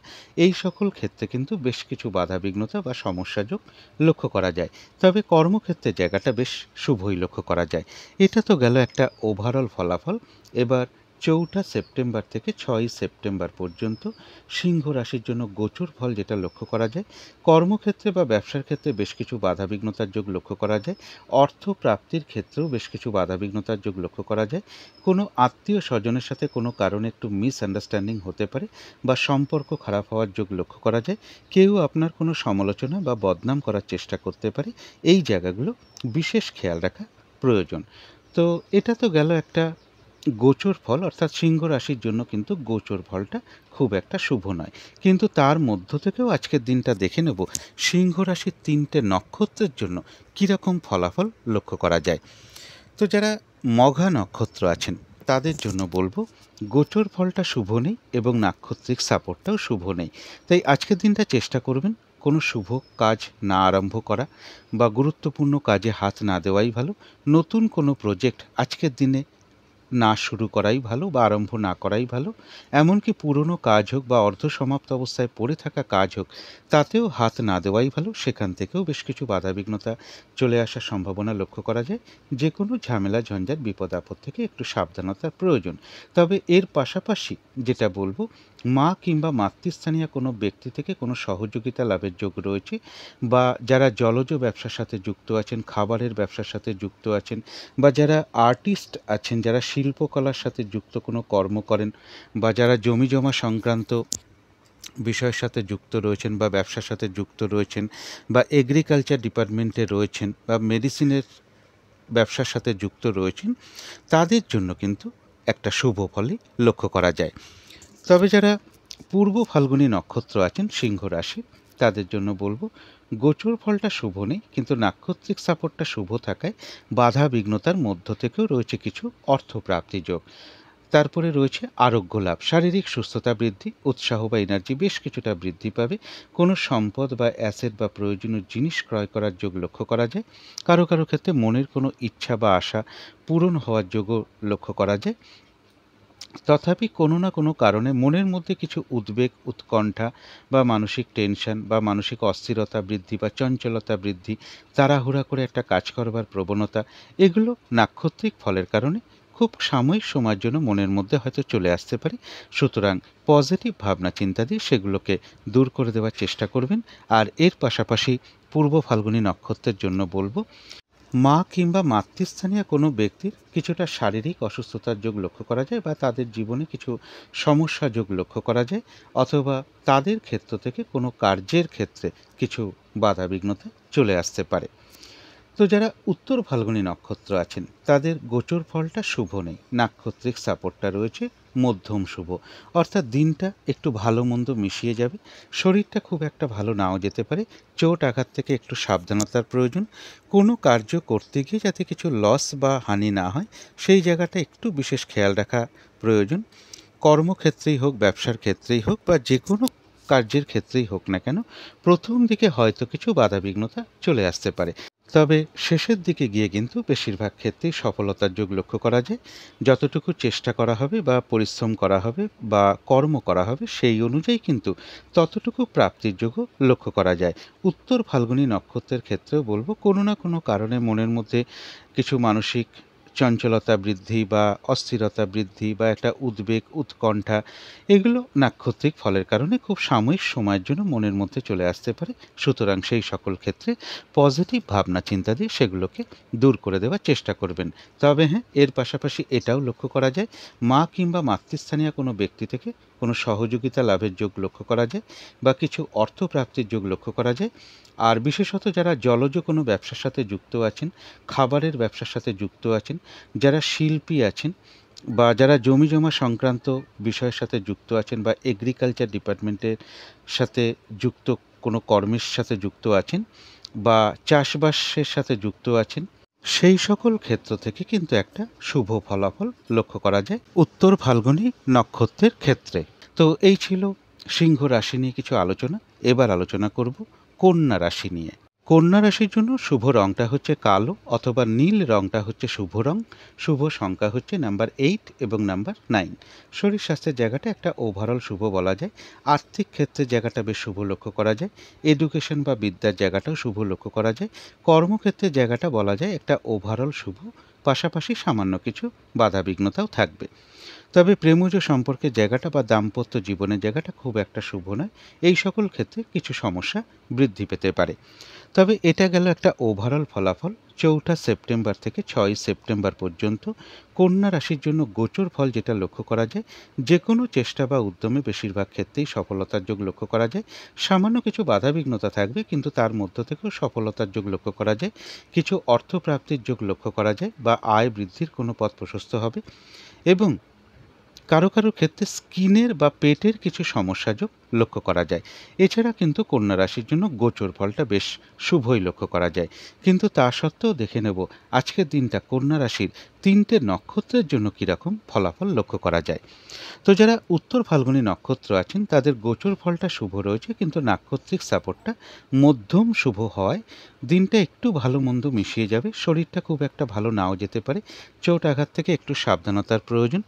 এই সকল ক্ষেত্রে কিন্তু বেশ কিছু বাধা বিঘ্নতা বা সমস্যা যোগ লক্ষ্য করা যায়। তবে কর্মক্ষেত্রের জায়গাটা বেশ শুভই লক্ষ্য করা যায়। এটা তো গেল একটা ওভারঅল ফলাফল। এবার 4 সেপ্টেম্বর থেকে 6 সেপ্টেম্বর পর্যন্ত সিংহ রাশির জন্য গোচর ফল যেটা লক্ষ্য করা যায়, কর্মক্ষেত্রে বা ব্যবসার ক্ষেত্রে বেশ কিছু বাধাবিঘ্নতার যোগ লক্ষ্য করা যায়। অর্থ প্রাপ্তির ক্ষেত্রেও বেশ কিছু বাধাবিঘ্নতার যোগ লক্ষ্য করা যায়। কোনো আত্মীয় স্বজনের সাথে কোনো কারণে একটু মিসআন্ডারস্ট্যান্ডিং হতে পারে বা সম্পর্ক খারাপ হওয়ার যোগ লক্ষ্য করা যায়। কেউ আপনার কোনো সমালোচনা বা বদনাম করার চেষ্টা করতে পারে। এই জায়গাগুলো বিশেষ খেয়াল রাখা প্রয়োজন। তো এটা তো গেল একটা গোচর ফল, অর্থাৎ সিংহ রাশির জন্য কিন্তু গোচর ফলটা খুব একটা শুভ নয়। কিন্তু তার মধ্য থেকেও আজকের দিনটা দেখে নেব সিংহ রাশির 3টে নক্ষত্রের জন্য কীরকম ফলাফল লক্ষ্য করা যায়। তো যারা মঘা নক্ষত্র আছেন তাদের জন্য বলবো, গোচর ফলটা শুভ নেই এবং নাক্ষত্রিক সাপোর্টটাও শুভ নেই। তাই আজকের দিনটা চেষ্টা করবেন কোনো শুভ কাজ না আরম্ভ করা বা গুরুত্বপূর্ণ কাজে হাত না দেওয়াই ভালো। নতুন কোনো প্রজেক্ট আজকের দিনে না শুরু করাই ভালো বা আরম্ভ না করাই ভালো। এমনকি পুরনো কাজ হোক বা অর্ধসমাপ্ত অবস্থায় পড়ে থাকা কাজ হোক, তাতেও হাত না দেওয়াই ভালো। সেখান থেকেও বেশ কিছু বাধাবিঘ্নতা চলে আসার সম্ভাবনা লক্ষ্য করা যায়। যে কোনো ঝামেলা ঝঞ্ঝাট বিপদ আপদ থেকে একটু সাবধানতার প্রয়োজন। তবে এর পাশাপাশি যেটা বলবো, মা কিংবা মাতৃস্থানীয় কোনো ব্যক্তি থেকে কোনো সহযোগিতা লাভের যোগ রয়েছে। বা যারা জলজ ব্যবসার সাথে যুক্ত আছেন, খাবারের ব্যবসার সাথে যুক্ত আছেন, বা যারা আর্টিস্ট আছেন, যারা শিল্পকলার সাথে যুক্ত কোনো কর্ম করেন, বা যারা জমিজমা সংক্রান্ত বিষয়ের সাথে যুক্ত রয়েছেন বা ব্যবসার সাথে যুক্ত রয়েছেন, বা এগ্রিকালচার ডিপার্টমেন্টে রয়েছেন, বা মেডিসিনের ব্যবসার সাথে যুক্ত রয়েছেন, তাদের জন্য কিন্তু একটা শুভ ফলই লক্ষ্য করা যায়। তবে যারা পূর্ব ফাল্গুনী নক্ষত্র আছেন সিংহ রাশি, তাদের জন্য বলবো, গোচর ফলটা শুভ নেই, কিন্তু নাক্ষত্রিক সাপোর্টটা শুভ থাকায় বাধা বিঘ্নতার মধ্য থেকেও রয়েছে কিছু অর্থপ্রাপ্তি যোগ। তারপরে রয়েছে আরোগ্য লাভ, শারীরিক সুস্থতা বৃদ্ধি, উৎসাহ বা এনার্জি বেশ কিছুটা বৃদ্ধি পাবে। কোনো সম্পদ বা অ্যাসেট বা প্রয়োজনীয় জিনিস ক্রয় করার যোগ লক্ষ্য করা যায়। কারো কারো ক্ষেত্রে মনের কোনো ইচ্ছা বা আশা পূরণ হওয়ার যোগও লক্ষ্য করা যায়। তথাপি কোনো না কোনো কারণে মনের মধ্যে কিছু উদ্বেগ, উৎকণ্ঠা বা মানসিক টেনশন বা মানসিক অস্থিরতা বৃদ্ধি বা চঞ্চলতা বৃদ্ধি, তাড়াহুড়া করে একটা কাজ করবার প্রবণতা, এগুলো নাক্ষত্রিক ফলের কারণে খুব সাময়িক সময়ের জন্য মনের মধ্যে হয়তো চলে আসতে পারে। সুতরাং পজিটিভ ভাবনা চিন্তা দিয়ে সেগুলোকে দূর করে দেওয়ার চেষ্টা করবেন। আর এর পাশাপাশি পূর্ব ফাল্গুনী নক্ষত্রের জন্য বলবো, মা কিংবা মাতৃস্থানীয় কোনো ব্যক্তির কিছুটা শারীরিক অসুস্থতার যোগ লক্ষ্য করা যায়, বা তাদের জীবনে কিছু সমস্যা যোগ লক্ষ্য করা যায়, অথবা তাদের ক্ষেত্র থেকে কোনো কার্যের ক্ষেত্রে কিছু বাধাবিঘ্নতা চলে আসতে পারে। তো যারা উত্তর ফাল্গুনী নক্ষত্র আছেন তাদের গোচর ফলটা শুভ নেই, নাক্ষত্রিক সাপোর্টটা রয়েছে মধ্যম শুভ। অর্থাৎ দিনটা একটু ভালো মন্দ মিশিয়ে যাবে। শরীরটা খুব একটা ভালো নাও যেতে পারে। চোট আঘাত থেকে একটু সাবধানতার প্রয়োজন। কোনো কার্য করতে গিয়ে যাতে কিছু লস বা হানি না হয়, সেই জায়গাটা একটু বিশেষ খেয়াল রাখা প্রয়োজন। কর্মক্ষেত্রেই হোক, ব্যবসার ক্ষেত্রেই হোক, বা যে কোনো কার্যের ক্ষেত্রেই হোক না কেন প্রথম দিকে হয়তো কিছু বাধাবিঘ্নতা চলে আসতে পারে, তবে শেষের দিকে গিয়ে কিন্তু বেশিরভাগ ক্ষেত্রেই সফলতার যোগ লক্ষ্য করা যায়। যতটুকু চেষ্টা করা হবে বা পরিশ্রম করা হবে বা কর্ম করা হবে সেই অনুযায়ী কিন্তু ততটুকু প্রাপ্তির যোগও লক্ষ্য করা যায়। উত্তর ফাল্গুনী নক্ষত্রের ক্ষেত্রেও বলবো কোনো না কোনো কারণে মনের মধ্যে কিছু মানসিক চঞ্চলতা বৃদ্ধি বা অস্থিরতা বৃদ্ধি বা একটা উদ্বেগ উৎকণ্ঠা, এগুলো নাক্ষত্রিক ফলের কারণে খুব সাময়িক সময়ের জন্য মনের মধ্যে চলে আসতে পারে। সুতরাং সেই সকল ক্ষেত্রে পজিটিভ ভাবনা চিন্তা দিয়ে সেগুলোকে দূর করে দেওয়ার চেষ্টা করবেন। তবে হ্যাঁ, এর পাশাপাশি এটাও লক্ষ্য করা যায় মা কিংবা মাতৃস্থানীয় কোনো ব্যক্তি থেকে কোনো সহযোগিতা লাভের যোগ লক্ষ্য করা যায় বা কিছু অর্থপ্রাপ্তির যোগ লক্ষ্য করা যায়। আর বিশেষত যারা জলজ কোনো ব্যবসার সাথে যুক্ত আছেন, খাবারের ব্যবসার সাথে যুক্ত আছেন, যারা শিল্পী আছেন বা যারা জমি জমা সংক্রান্ত বিষয়ের সাথে যুক্ত আছেন বা এগ্রিকালচার ডিপার্টমেন্টের সাথে যুক্ত কোনো কর্মের সাথে যুক্ত আছেন বা চাষবাসের সাথে যুক্ত আছেন, সেই সকল ক্ষেত্র থেকে কিন্তু একটা শুভ ফলাফল লক্ষ্য করা যায় উত্তর ফাল্গুনী নক্ষত্রের ক্ষেত্রে। তো এই ছিল সিংহ রাশি নিয়ে কিছু আলোচনা। এবার আলোচনা করব কন্যা রাশি নিয়ে। কন্যা রাশির জন্য শুভ রংটা হচ্ছে কালো অথবা নীল রংটা হচ্ছে শুভ রং। শুভ সংখ্যা হচ্ছে নাম্বার 8 এবং নাম্বার 9। শরীর স্বাস্থ্যের জায়গাটা একটা ওভারঅল শুভ বলা যায়। আর্থিক ক্ষেত্রে জায়গাটা বেশ শুভ লক্ষ্য করা যায়। এডুকেশন বা বিদ্যার জায়গাটাও শুভ লক্ষ্য করা যায়। কর্মক্ষেত্রের জায়গাটা বলা যায় একটা ওভারঅল শুভ, পাশাপাশি সামান্য কিছু বাধাবিঘ্নতাও থাকবে। তবে প্রেমজ সম্পর্কের জায়গাটা বা দাম্পত্য জীবনের জায়গাটা খুব একটা শুভ নয়। এই সকল ক্ষেত্রে কিছু সমস্যা বৃদ্ধি পেতে পারে। তবে এটা গেল একটা ওভারঅল ফলাফল। 4 সেপ্টেম্বর থেকে 6 সেপ্টেম্বর পর্যন্ত কন্যা রাশির জন্য গোচর ফল যেটা লক্ষ্য করা যায়, যে কোনো চেষ্টা বা উদ্যমে বেশিরভাগ ক্ষেত্রেই সফলতার যোগ লক্ষ্য করা যায়। সামান্য কিছু বাধাবিঘ্নতা থাকবে, কিন্তু তার মধ্য থেকেও সফলতার যোগ লক্ষ্য করা যায়। কিছু অর্থপ্রাপ্তির যোগ লক্ষ্য করা যায় বা আয় বৃদ্ধির কোনো পথ প্রশস্ত হবে। এবং কারো কারো ক্ষেত্রে স্কিনের বা পেটের কিছু সমস্যা যোগ লক্ষ্য করা যায়। এছাড়া কিন্তু কন্যা রাশির জন্য গোচর ফলটা বেশ শুভই লক্ষ্য করা যায়। কিন্তু তা সত্ত্বেও দেখে নেব আজকের দিনটা কন্যা রাশির 3টে নক্ষত্রের জন্য কীরকম ফলাফল লক্ষ্য করা যায়। তো যারা উত্তর ফাল্গুনী নক্ষত্র আছেন তাদের গোচর ফলটা শুভ রয়েছে, কিন্তু নাক্ষত্রিক সাপোর্টটা মধ্যম শুভ হওয়ায় দিনটা একটু ভালো মন্দ মিশিয়ে যাবে। শরীরটা খুব একটা ভালো নাও যেতে পারে। চোট আঘাত থেকে একটু সাবধানতার প্রয়োজন।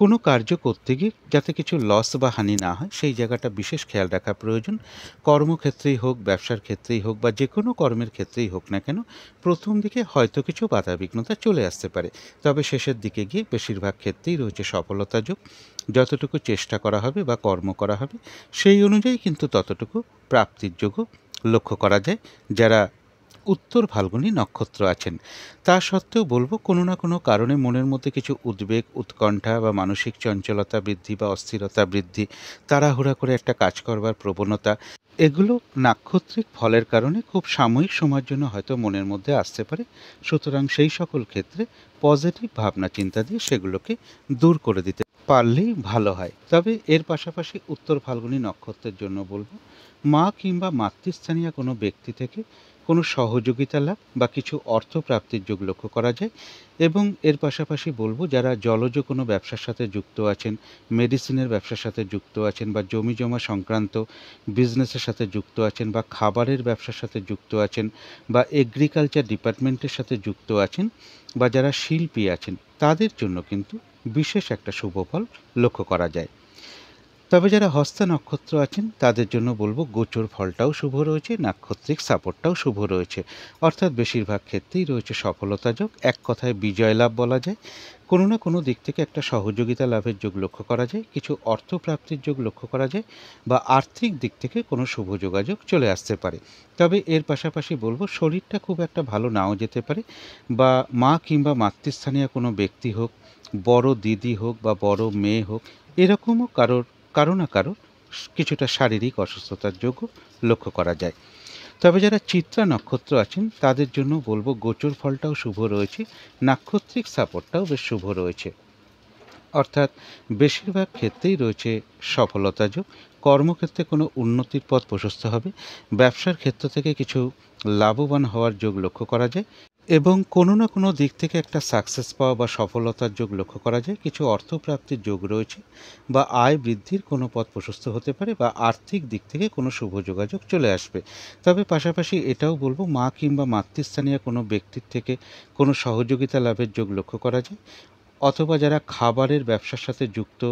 কোনো কার্য করতে গিয়ে যাতে কিছু লস বা হানি না হয় সেই জায়গাটা বিশেষ খেয়াল রাখা প্রয়োজন। কর্মক্ষেত্রেই হোক, ব্যবসার ক্ষেত্রেই হোক বা যে কোনো কর্মের ক্ষেত্রেই হোক না কেন প্রথম দিকে হয়তো কিছু বাধাবিঘ্নতা চলে আসতে পারে, তবে শেষের দিকে গিয়ে বেশিরভাগ ক্ষেত্রেই রয়েছে সফলতা যোগ। যতটুকু চেষ্টা করা হবে বা কর্ম করা হবে সেই অনুযায়ী কিন্তু ততটুকু প্রাপ্তির যোগও লক্ষ্য করা যায় যারা উত্তর ফাল্গুনী নক্ষত্র আছেন। তা সত্ত্বেও বলবো কোনো না কোনো কারণে মনের মধ্যে কিছু উদ্বেগ উৎকণ্ঠা বা মানসিক চঞ্চলতা বৃদ্ধি বা অস্থিরতা বৃদ্ধি, তাড়াহুড়া করে একটা কাজ করবার প্রবণতা, এগুলো নাক্ষত্রিক ফলের কারণে খুব সাময়িক সময়ের জন্য হয়তো মনের মধ্যে আসতে পারে। সুতরাং সেই সকল ক্ষেত্রে পজিটিভ ভাবনা চিন্তা দিয়ে সেগুলোকে দূর করে দিতে পারলেই ভালো হয়। তবে এর পাশাপাশি উত্তর ফাল্গুনী নক্ষত্রের জন্য বলবো মা কিংবা মাতৃস্থানীয় কোনো ব্যক্তি থেকে কোনো সহযোগিতা লাভ বা কিছু অর্থপ্রাপ্তির যোগ লক্ষ্য করা যায়। এবং এর পাশাপাশি বলবো যারা জলজ কোনো ব্যবসার সাথে যুক্ত আছেন, মেডিসিনের ব্যবসার সাথে যুক্ত আছেন বা জমি জমা সংক্রান্ত বিজনেসের সাথে যুক্ত আছেন বা খাবারের ব্যবসার সাথে যুক্ত আছেন বা এগ্রিকালচার ডিপার্টমেন্টের সাথে যুক্ত আছেন বা যারা শিল্পী আছেন, তাদের জন্য কিন্তু বিশেষ একটা শুভ ফল লক্ষ্য করা যায়। তবে যারা হস্তা নক্ষত্র আছেন তাদের জন্য বলবো গোচর ফলটাও শুভ রয়েছে, নাক্ষত্রিক সাপোর্টটাও শুভ রয়েছে। অর্থাৎ বেশিরভাগ ক্ষেত্রেই রয়েছে সফলতা যোগ। এক কথায় বিজয় লাভ বলা যায়। কোনো না কোনো দিক থেকে একটা সহযোগিতা লাভের যোগ লক্ষ্য করা যায়, কিছু অর্থপ্রাপ্তির যোগ লক্ষ্য করা যায় বা আর্থিক দিক থেকে কোনো শুভ যোগাযোগ চলে আসতে পারে। তবে এর পাশাপাশি বলবো শরীরটা খুব একটা ভালো নাও যেতে পারে বা মা কিংবা মাতৃস্থানীয় কোনো ব্যক্তি হোক, বড় দিদি হোক বা বড় মেয়ে হোক, এরকমও কারো না কারো কিছুটা শারীরিক অসুস্থতার যোগও লক্ষ্য করা যায়। তবে যারা চিত্রা নক্ষত্র আছেন তাদের জন্য বলবো গোচর ফলটাও শুভ রয়েছে, নাক্ষত্রিক সাপোর্টটাও বেশ শুভ রয়েছে। অর্থাৎ বেশিরভাগ ক্ষেত্রেই রয়েছে সফলতা যোগ। কর্মক্ষেত্রে কোনো উন্নতির পথ প্রশস্ত হবে। ব্যবসার ক্ষেত্র থেকে কিছু লাভবান হওয়ার যোগ লক্ষ্য করা যায়। এবং কোনো না কোনো দিক থেকে একটা সাকসেস পাওয়া বা সফলতার যোগ লক্ষ্য করা যায়। কিছু অর্থপ্রাপ্তির যোগ রয়েছে বা আয় বৃদ্ধির কোনো পথ প্রশস্ত হতে পারে বা আর্থিক দিক থেকে কোনো শুভ যোগাযোগ চলে আসবে। তবে পাশাপাশি এটাও বলব, মা কিংবা মাতৃস্থানীয় কোনো ব্যক্তির থেকে কোনো সহযোগিতা লাভের যোগ লক্ষ্য করা যায়, অথবা যারা খাবারের ব্যবসার সাথে যুক্ত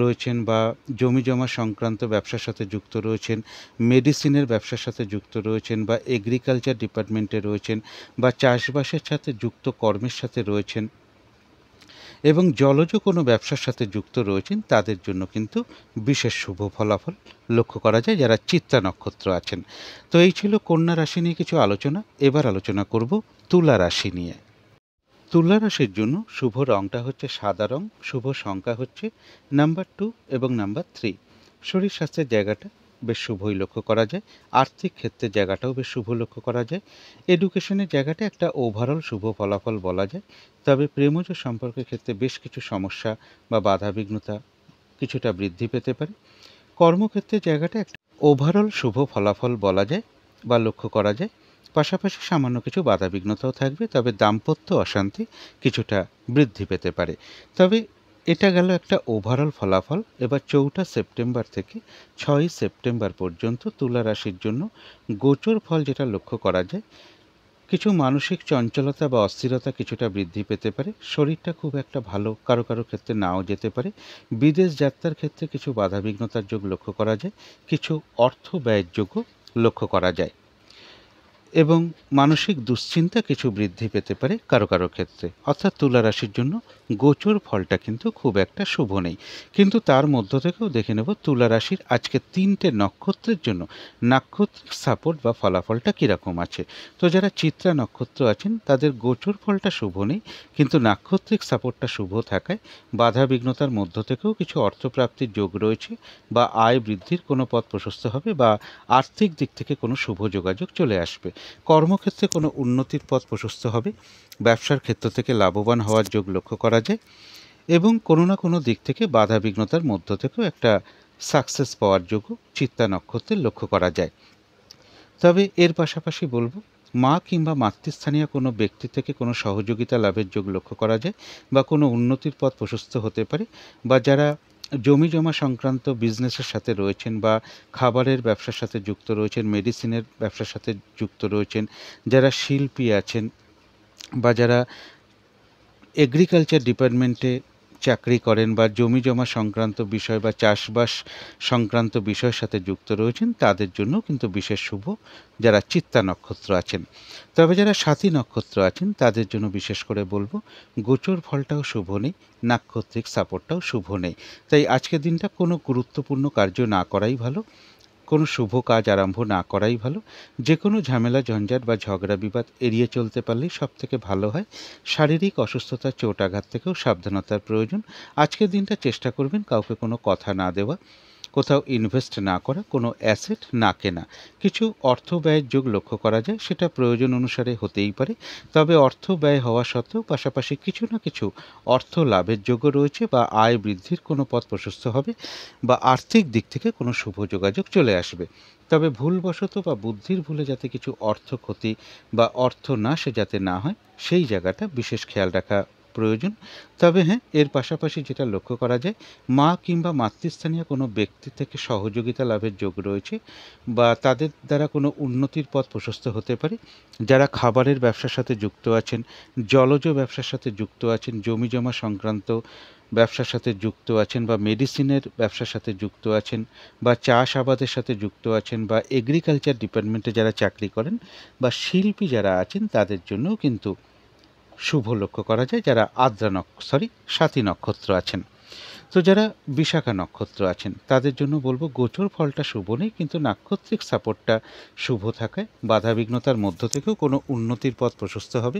রয়েছেন বা জমি জমা সংক্রান্ত ব্যবসার সাথে যুক্ত রয়েছেন, মেডিসিনের ব্যবসার সাথে যুক্ত রয়েছেন বা এগ্রিকালচার ডিপার্টমেন্টে রয়েছেন বা চাষবাসের সাথে যুক্ত কর্মের সাথে রয়েছেন এবং জলজ কোনো ব্যবসার সাথে যুক্ত রয়েছেন, তাদের জন্য কিন্তু বিশেষ শুভ ফলাফল লক্ষ্য করা যায় যারা চিত্রা নক্ষত্র আছেন। তো এই ছিল কন্যা রাশি নিয়ে কিছু আলোচনা। এবার আলোচনা করব তুলা রাশি নিয়ে। তুলা রাশির জন্য শুভ রংটা হচ্ছে সাদা রং, শুভ সংখ্যা হচ্ছে নাম্বার 2 এবং নাম্বার 3। শরীর স্বাস্থ্যের জায়গাটা বেশ শুভই লক্ষ্য করা যায়। আর্থিক ক্ষেত্রের জায়গাটাও বেশ শুভ লক্ষ্য করা যায়। এডুকেশনের জায়গাটা একটা ওভারঅল শুভ ফলাফল বলা যায়। তবে প্রেমজ সম্পর্কের ক্ষেত্রে বেশ কিছু সমস্যা বা বাধাবিঘ্নতা কিছুটা বৃদ্ধি পেতে পারে। কর্মক্ষেত্রের জায়গাটা একটা ওভারঅল শুভ ফলাফল বলা যায় বা লক্ষ্য করা যায়। পাশাপাশি সামান্য কিছু বাধাবিঘ্নতাও থাকবে, তবে দাম্পত্য অশান্তি কিছুটা বৃদ্ধি পেতে পারে। তবে এটা গেল একটা ওভারঅল ফলাফল। এবার 4 সেপ্টেম্বর থেকে 6 সেপ্টেম্বর পর্যন্ত তুলা রাশির জন্য গোচর ফল যেটা লক্ষ্য করা যায়, কিছু মানসিক চঞ্চলতা বা অস্থিরতা কিছুটা বৃদ্ধি পেতে পারে। শরীরটা খুব একটা ভালো কারো কারো ক্ষেত্রে নাও যেতে পারে। বিদেশ যাত্রার ক্ষেত্রে কিছু বাধাবিঘ্নতার যোগ লক্ষ্য করা যায়। কিছু অর্থ ব্যয়ের যোগও লক্ষ্য করা যায় এবং মানসিক দুশ্চিন্তা কিছু বৃদ্ধি পেতে পারে কারো কারো ক্ষেত্রে। অর্থাৎ তুলা রাশির জন্য গোচর ফলটা কিন্তু খুব একটা শুভ নেই। কিন্তু তার মধ্য থেকেও দেখে নেব তুলা রাশির আজকে 3টে নক্ষত্রের জন্য নাক্ষত্রিক সাপোর্ট বা ফলাফলটা কীরকম আছে। তো যারা চিত্রা নক্ষত্র আছেন তাদের গোচর ফলটা শুভ নেই, কিন্তু নাক্ষত্রিক সাপোর্টটা শুভ থাকায় বাধা বিঘ্নতার মধ্য থেকেও কিছু অর্থপ্রাপ্তির যোগ রয়েছে বা আয় বৃদ্ধির কোনো পথ প্রশস্ত হবে বা আর্থিক দিক থেকে কোনো শুভ যোগাযোগ চলে আসবে। কর্মক্ষেত্রে কোনো উন্নতির পথ প্রশস্ত হবে। ব্যবসার ক্ষেত্র থেকে লাভবান হওয়ার যোগ লক্ষ্য করা যায় এবং কোনো না কোনো দিক থেকে বাধা বিঘ্নতার মধ্য থেকেও একটা সাকসেস পাওয়ার যোগও চিত্তা নক্ষত্রের লক্ষ্য করা যায়। তবে এর পাশাপাশি বলবো, মা কিংবা মাতৃস্থানীয় কোনো ব্যক্তি থেকে কোনো সহযোগিতা লাভের যোগ লক্ষ্য করা যায় বা কোনো উন্নতির পথ প্রশস্ত হতে পারে। বা যারা জমি জমা সংক্রান্ত বিজনেসের সাথে রয়েছেন বা খাবারের ব্যবসার সাথে যুক্ত রয়েছেন, মেডিসিনের ব্যবসার সাথে যুক্ত রয়েছেন, যারা শিল্পী আছেন বা যারা এগ্রিকালচার ডিপার্টমেন্টে চাকরি করেন বা জমি জমা সংক্রান্ত বিষয় বা চাষবাস সংক্রান্ত বিষয়ের সাথে যুক্ত রয়েছেন, তাদের জন্য কিন্তু বিশেষ শুভ যারা চিত্তা নক্ষত্র আছেন। তবে যারা সাথী নক্ষত্র আছেন তাদের জন্য বিশেষ করে বলবো, গোচর ফলটাও শুভ নেই, নাক্ষত্রিক সাপোর্টটাও শুভ নেই। তাই আজকের দিনটা কোনো গুরুত্বপূর্ণ কার্য না করাই ভালো, কোনো শুভ কাজ আরম্ভ না করাই ভালো। যে কোনো ঝামেলা ঝঞ্ঝাট বা ঝগড়া বিবাদ এড়িয়ে চলতে পারলেই সব থেকে ভালো হয়। শারীরিক অসুস্থতা চোট আঘাত থেকেও সাবধানতার প্রয়োজন। আজকের দিনটা চেষ্টা করবেন কাউকে কোনো কথা না দেওয়া, কোথাও ইনভেস্ট না করা, কোনো অ্যাসেট না কেনা। কিছু অর্থ ব্যয়ের যোগ লক্ষ্য করা যায়, সেটা প্রয়োজন অনুসারে হতেই পারে। তবে অর্থ ব্যয় হওয়া সত্ত্বেও পাশাপাশি কিছু না কিছু অর্থ লাভের যোগও রয়েছে বা আয় বৃদ্ধির কোনো পথ প্রশস্ত হবে বা আর্থিক দিক থেকে কোনো শুভ যোগাযোগ চলে আসবে। তবে ভুলবশত বা বুদ্ধির ভুলে যাতে কিছু অর্থ ক্ষতি বা অর্থ নাশে যাতে না হয়, সেই জায়গাটা বিশেষ খেয়াল রাখা প্রয়োজন। তবে হ্যাঁ, এর পাশাপাশি যেটা লক্ষ্য করা যায়, মা কিংবা মাতৃস্থানীয় কোনো ব্যক্তি থেকে সহযোগিতা লাভের যোগ রয়েছে বা তাদের দ্বারা কোনো উন্নতির পথ প্রশস্ত হতে পারে। যারা খাবারের ব্যবসার সাথে যুক্ত আছেন, জলজ ব্যবসার সাথে যুক্ত আছেন, জমি জমা সংক্রান্ত ব্যবসার সাথে যুক্ত আছেন বা মেডিসিনের ব্যবসার সাথে যুক্ত আছেন বা চাষ আবাদের সাথে যুক্ত আছেন বা এগ্রিকালচার ডিপার্টমেন্টে যারা চাকরি করেন বা শিল্পী যারা আছেন, তাদের জন্যও কিন্তু শুভ লক্ষ্য করা যায় যারা সাথী নক্ষত্র আছেন। তো যারা বিশাখা নক্ষত্র আছেন তাদের জন্য বলবো, গোচর ফলটা শুভ নেই, কিন্তু নাক্ষত্রিক সাপোর্টটা শুভ থাকায় বাধাবিঘ্নতার মধ্য থেকেও কোনো উন্নতির পথ প্রশস্ত হবে।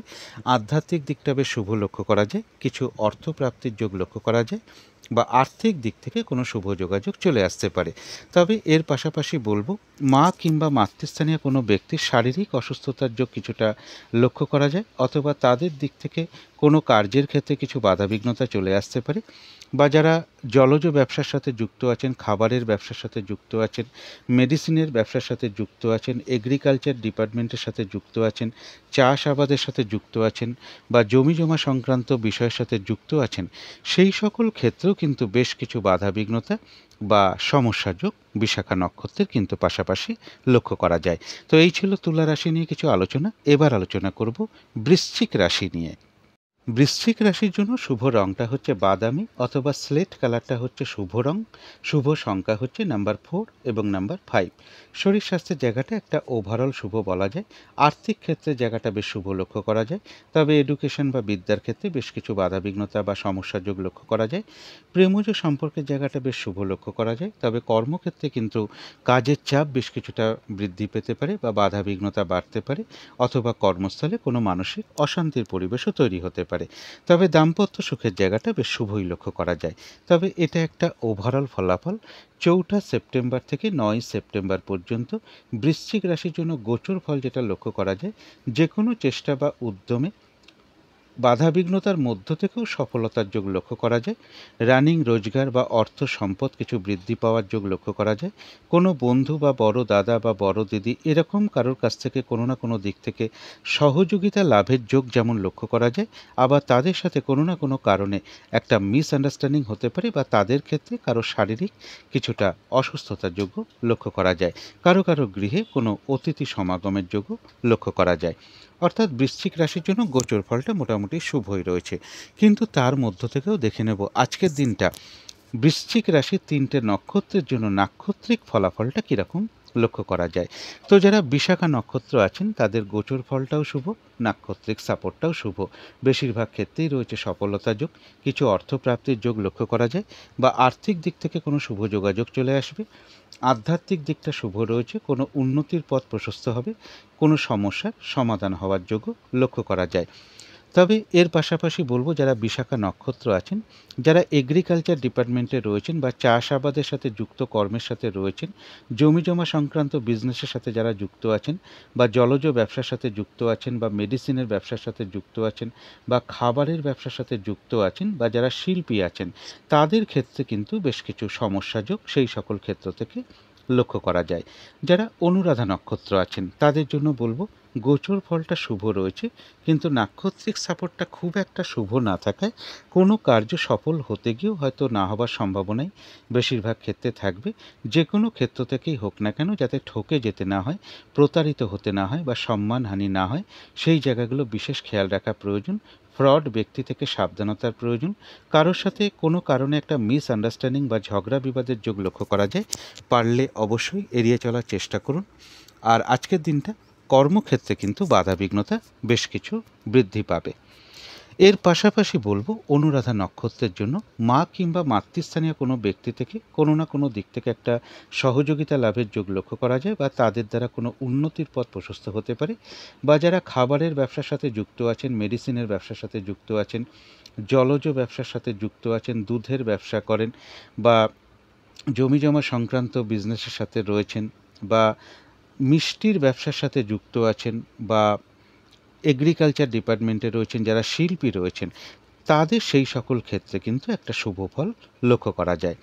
আধ্যাত্মিক দিকটা বেশ শুভ লক্ষ্য করা যায়। কিছু অর্থ প্রাপ্তির যোগ লক্ষ্য করা যায় বা আর্থিক দিক থেকে কোনো শুভ যোগাযোগ চলে আসতে পারে। তবে এর পাশাপাশি বলবো, মা কিংবা মাতৃস্থানীয় কোনো ব্যক্তির শারীরিক অসুস্থতার যোগ কিছুটা লক্ষ্য করা যায়, অথবা তাদের দিক থেকে কোনো কার্যের ক্ষেত্রে কিছু বাধাবিঘ্নতা চলে আসতে পারে। বা যারা জলজ ব্যবসার সাথে যুক্ত আছেন, খাবারের ব্যবসার সাথে যুক্ত আছেন, মেডিসিনের ব্যবসার সাথে যুক্ত আছেন, এগ্রিকালচার ডিপার্টমেন্টের সাথে যুক্ত আছেন, চাষাবাদের সাথে যুক্ত আছেন, বা জমি জমা সংক্রান্ত বিষয়ের সাথে যুক্ত আছেন, সেই সকল ক্ষেত্রেও কিন্তু বেশ কিছু বাধাবিঘ্নতা বা সমস্যাযোগ বিশাখা নক্ষত্রের কিন্তু পাশাপাশি লক্ষ্য করা যায়। তো এই ছিল তুলা রাশি নিয়ে কিছু আলোচনা। এবার আলোচনা করব বৃশ্চিক রাশি নিয়ে। বৃশ্চিক রাশির জন্য শুভ রংটা হচ্ছে বাদামি অথবা স্লেট কালারটা হচ্ছে শুভ রং। শুভ সংখ্যা হচ্ছে নাম্বার 4 এবং নাম্বার 5। শরীর স্বাস্থ্যের জায়গাটা একটা ওভারঅল শুভ বলা যায়। আর্থিক ক্ষেত্রে জায়গাটা বেশ শুভ লক্ষ্য করা যায়, তবে এডুকেশন বা বিদ্যার ক্ষেত্রে বেশ কিছু বাধাবিঘ্নতা বা সমস্যার যোগ লক্ষ্য করা যায়। প্রেমজ সম্পর্কের জায়গাটা বেশ শুভ লক্ষ্য করা যায়, তবে কর্মক্ষেত্রে কিন্তু কাজের চাপ বেশ কিছুটা বৃদ্ধি পেতে পারে বা বাধাবিঘ্নতা বাড়তে পারে, অথবা কর্মস্থলে কোনো মানসিক অশান্তির পরিবেশও তৈরি হতে পারে। তবে দাম্পত্য সুখের জায়গাটা বেশ শুভই লক্ষ্য করা যায়। তবে এটা একটা ওভারঅল ফলাফল। 4 সেপ্টেম্বর থেকে 9 সেপ্টেম্বর পর্যন্ত বৃশ্চিক রাশির জন্য গোচর ফল যেটা লক্ষ্য করা যায়, যে কোনো চেষ্টা বা উদ্যমে বাধাবিঘ্নতার মধ্য থেকেও সফলতার যোগ লক্ষ্য করা যায়। রানিং রোজগার বা অর্থ সম্পদ কিছু বৃদ্ধি পাওয়ার যোগ লক্ষ্য করা যায়। কোনো বন্ধু বা বড় দাদা বা বড় দিদি এরকম কারোর কাছ থেকে কোনো না কোনো দিক থেকে সহযোগিতা লাভের যোগ যেমন লক্ষ্য করা যায়, আবার তাদের সাথে কোনো না কোনো কারণে একটা মিসআন্ডারস্ট্যান্ডিং হতে পারে বা তাদের ক্ষেত্রে কারো শারীরিক কিছুটা অসুস্থতার যোগও লক্ষ্য করা যায়। কারো কারো গৃহে কোনো অতিথি সমাগমের যোগও লক্ষ্য করা যায়। অর্থাৎ বৃশ্চিক রাশির জন্য গোচর ফলটা মোটামুটি শুভই রয়েছে। কিন্তু তার মধ্য থেকেও দেখে নেব আজকের দিনটা বৃশ্চিক রাশির 3টে নক্ষত্রের জন্য নাক্ষত্রিক ফলাফলটা কীরকম লক্ষ্য করা যায়। তো যারা বিশাখা নক্ষত্র আছেন তাদের গোচর ফলটাও শুভ, নাক্ষত্রিক সাপোর্টটাও শুভ। বেশিরভাগ ক্ষেত্রেই রয়েছে সফলতা যোগ, কিছু অর্থপ্রাপ্তির যোগ লক্ষ্য করা যায়, বা আর্থিক দিক থেকে কোনো শুভ যোগাযোগ চলে আসবে। আধ্যাত্মিক দিকটা শুভ রয়েছে, কোনো উন্নতির পথ প্রশস্ত হবে, কোনো সমস্যার সমাধান হওয়ার যোগও লক্ষ্য করা যায়। তবে এর পাশাপাশি বলবো যারা বিশাখা নক্ষত্র আছেন, যারা এগ্রিকালচার ডিপার্টমেন্টে রয়েছেন বা চাষাবাদের সাথে যুক্ত কর্মের সাথে রয়েছেন, জমি জমা সংক্রান্ত বিজনেসের সাথে যারা যুক্ত আছেন, বা জলজ ব্যবসার সাথে যুক্ত আছেন, বা মেডিসিনের ব্যবসার সাথে যুক্ত আছেন, বা খাবারের ব্যবসার সাথে যুক্ত আছেন, বা যারা শিল্পী আছেন, তাদের ক্ষেত্রে কিন্তু বেশ কিছু সমস্যাযোগ সেই সকল ক্ষেত্র থেকে লক্ষ্য করা যায়। যারা অনুরাধা নক্ষত্র আছেন তাদের জন্য বলবো গোচর ফলটা শুভ রয়েছে, কিন্তু নাক্ষত্রিক সাপোর্টটা খুব একটা শুভ না থাকায় কোনো কার্য সফল হতে গিয়েও হয়তো না হবার সম্ভাবনাই বেশিরভাগ ক্ষেত্রে থাকবে। যে কোনো ক্ষেত্র থেকেই হোক না কেন, যাতে ঠকে যেতে না হয়, প্রতারিত হতে না হয়, বা সম্মানহানি না হয়, সেই জায়গাগুলো বিশেষ খেয়াল রাখা প্রয়োজন। ফ্রড ব্যক্তি থেকে সাবধানতার প্রয়োজন। কারোর সাথে কোনো কারণে একটা মিসআন্ডারস্ট্যান্ডিং বা ঝগড়া বিবাদের যোগ লক্ষ্য করা যায়, পারলে অবশ্যই এড়িয়ে চলার চেষ্টা করুন। আর আজকের দিনটা কর্মক্ষেত্রে কিন্তু বাধাবিঘ্নতা বেশ কিছু বৃদ্ধি পাবে। এর পাশাপাশি বলবো অনুরাধা নক্ষত্রের জন্য মা কিংবা মাতৃস্থানীয় কোনো ব্যক্তি থেকে কোনো না কোনো দিক থেকে একটা সহযোগিতা লাভের যোগ লক্ষ্য করা যায়, বা তাদের দ্বারা কোনো উন্নতির পথ প্রশস্ত হতে পারে। বা যারা খাবারের ব্যবসার সাথে যুক্ত আছেন, মেডিসিনের ব্যবসার সাথে যুক্ত আছেন, জলজ ব্যবসার সাথে যুক্ত আছেন, দুধের ব্যবসা করেন, বা জমি জমা সংক্রান্ত বিজনেসের সাথে রয়েছেন, বা মিষ্টির ব্যবসার সাথে যুক্ত আছেন, বা এগ্রিকালচার ডিপার্টমেন্টে রয়েছেন, যারা শিল্পী রয়েছেন, তাদের সেই সকল ক্ষেত্রে কিন্তু একটা শুভ ফল লক্ষ্য করা যায়।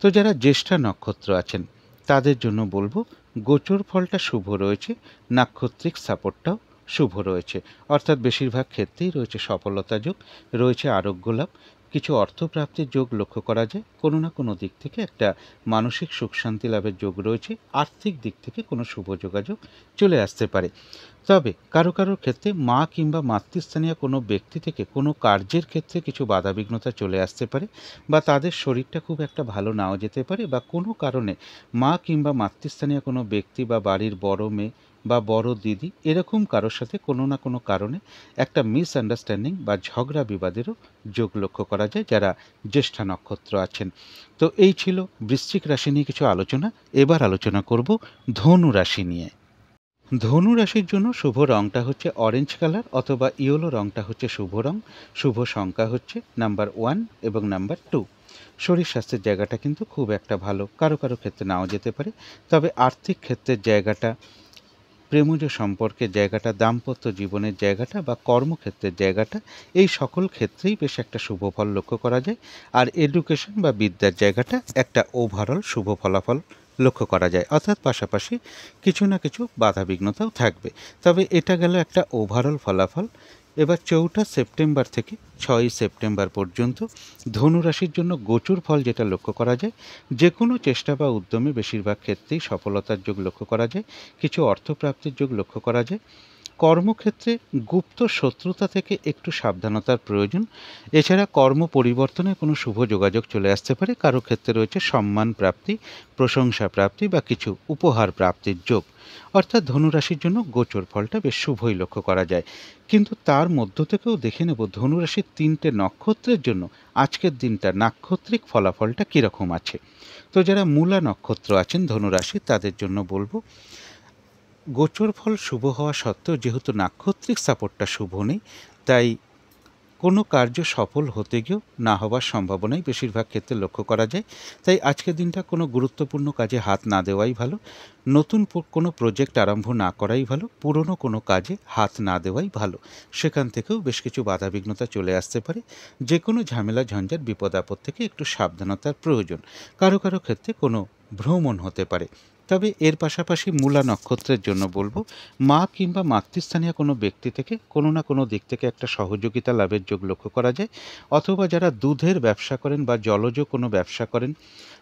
তো যারা জ্যেষ্ঠা নক্ষত্র আছেন তাদের জন্য বলবো গোচর ফলটা শুভ রয়েছে, নাক্ষত্রিক সাপোর্টটাও শুভ রয়েছে। অর্থাৎ বেশিরভাগ ক্ষেত্রেই রয়েছে সফলতা যোগ, রয়েছে আরোগ্য লাভ, কিছু অর্থপ্রাপ্তির যোগ লক্ষ্য করা যায়, কোনো না কোনো দিক থেকে একটা মানসিক সুখ শান্তি লাভের যোগ রয়েছে, আর্থিক দিক থেকে কোনো শুভ যোগাযোগ চলে আসতে পারে। তবে কারো কারোর ক্ষেত্রে মা কিংবা মাতৃস্থানীয় কোনো ব্যক্তি থেকে কোনো কার্যের ক্ষেত্রে কিছু বাধাবিঘ্নতা চলে আসতে পারে, বা তাদের শরীরটা খুব একটা ভালো নাও যেতে পারে, বা কোনো কারণে মা কিংবা মাতৃস্থানীয় কোনো ব্যক্তি বা বাড়ির বড় মেয়ে বা বড় দিদি এরকম কারোর সাথে কোনো না কোনো কারণে একটা মিসআন্ডারস্ট্যান্ডিং বা ঝগড়া বিবাদেরও যোগ লক্ষ্য করা যায় যারা জ্যেষ্ঠা নক্ষত্র আছেন। তো এই ছিল বৃশ্চিক রাশি নিয়ে কিছু আলোচনা। এবার আলোচনা করব ধনু রাশি নিয়ে। ধনু রাশির জন্য শুভ রংটা হচ্ছে অরেঞ্জ কালার অথবা ইয়েলো রংটা হচ্ছে শুভ রং। শুভ সংখ্যা হচ্ছে নাম্বার 1 এবং নাম্বার 2। শরীর স্বাস্থ্যের জায়গাটা কিন্তু খুব একটা ভালো, কারো কারো ক্ষেত্রে নাও যেতে পারে। তবে আর্থিক ক্ষেত্রের জায়গাটা প্রেমজ সম্পর্কের জায়গাটা, দাম্পত্য জীবনের জায়গাটা বা কর্মক্ষেত্রের জায়গাটা, এই সকল ক্ষেত্রেই বেশ একটা শুভ ফল লক্ষ্য করা যায়। আর এডুকেশন বা বিদ্যার জায়গাটা একটা ওভারঅল শুভ ফলাফল লক্ষ্য করা যায়, অর্থাৎ পাশাপাশি কিছু না কিছু বাধাবিঘ্নতাও থাকবে। তবে এটা গেল একটা ওভারঅল ফলাফল। এবার 4 সেপ্টেম্বর থেকে 6 সেপ্টেম্বর পর্যন্ত ধনুরাশির জন্য গোচর ফল যেটা লক্ষ্য করা যায়, যে কোনো চেষ্টা বা উদ্যমে বেশিরভাগ ক্ষেত্রেই সফলতার যোগ লক্ষ্য করা যায়, কিছু অর্থপ্রাপ্তির যোগ লক্ষ্য করা যায়। কর্মক্ষেত্রে গুপ্ত শত্রুতা থেকে একটু সাবধানতার প্রয়োজন। এছাড়া কর্ম পরিবর্তনে কোনো শুভ যোগাযোগ চলে আসতে পারে, কারো ক্ষেত্রে রয়েছে সম্মান প্রাপ্তি, প্রশংসা প্রাপ্তি বা কিছু উপহার প্রাপ্তির যোগ। অর্থাৎ ধনুরাশির জন্য গোচর ফলটা বেশ শুভই লক্ষ্য করা যায়। কিন্তু তার মধ্য থেকেও দেখে নেব ধনুরাশির 3টে নক্ষত্রের জন্য আজকের দিনটা নাক্ষত্রিক ফলাফলটা কীরকম আছে। তো যারা মূলা নক্ষত্র আছেন ধনুরাশি, তাদের জন্য বলবো গোচর ফল শুভ হওয়া সত্ত্বেও যেহেতু নাক্ষত্রিক সাপোর্টটা শুভ নেই, তাই কোনো কার্য সফল হতে গিয়েও না হওয়ার সম্ভাবনাই বেশিরভাগ ক্ষেত্রে লক্ষ্য করা যায়। তাই আজকের দিনটা কোনো গুরুত্বপূর্ণ কাজে হাত না দেওয়াই ভালো, নতুন কোনো প্রজেক্ট আরম্ভ না করাই ভালো, পুরনো কোনো কাজে হাত না দেওয়াই ভালো। সেখান থেকেও বেশ কিছু বাধাবিঘ্নতা চলে আসতে পারে। যে কোনো ঝামেলা ঝঞ্ঝাট বিপদ আপদ থেকে একটু সাবধানতার প্রয়োজন। কারো কারো ক্ষেত্রে কোনো ভ্রমণ হতে পারে। তবে এর পাশাপাশি মূলা নক্ষত্রের জন্য বলবো মা কিংবা মাতৃস্থানীয় কোনো ব্যক্তি থেকে কোনো না কোনো দিক থেকে একটা সহযোগিতা লাভের যোগ লক্ষ্য করা যায়। অথবা যারা দুধের ব্যবসা করেন বা জলজ কোনো ব্যবসা করেন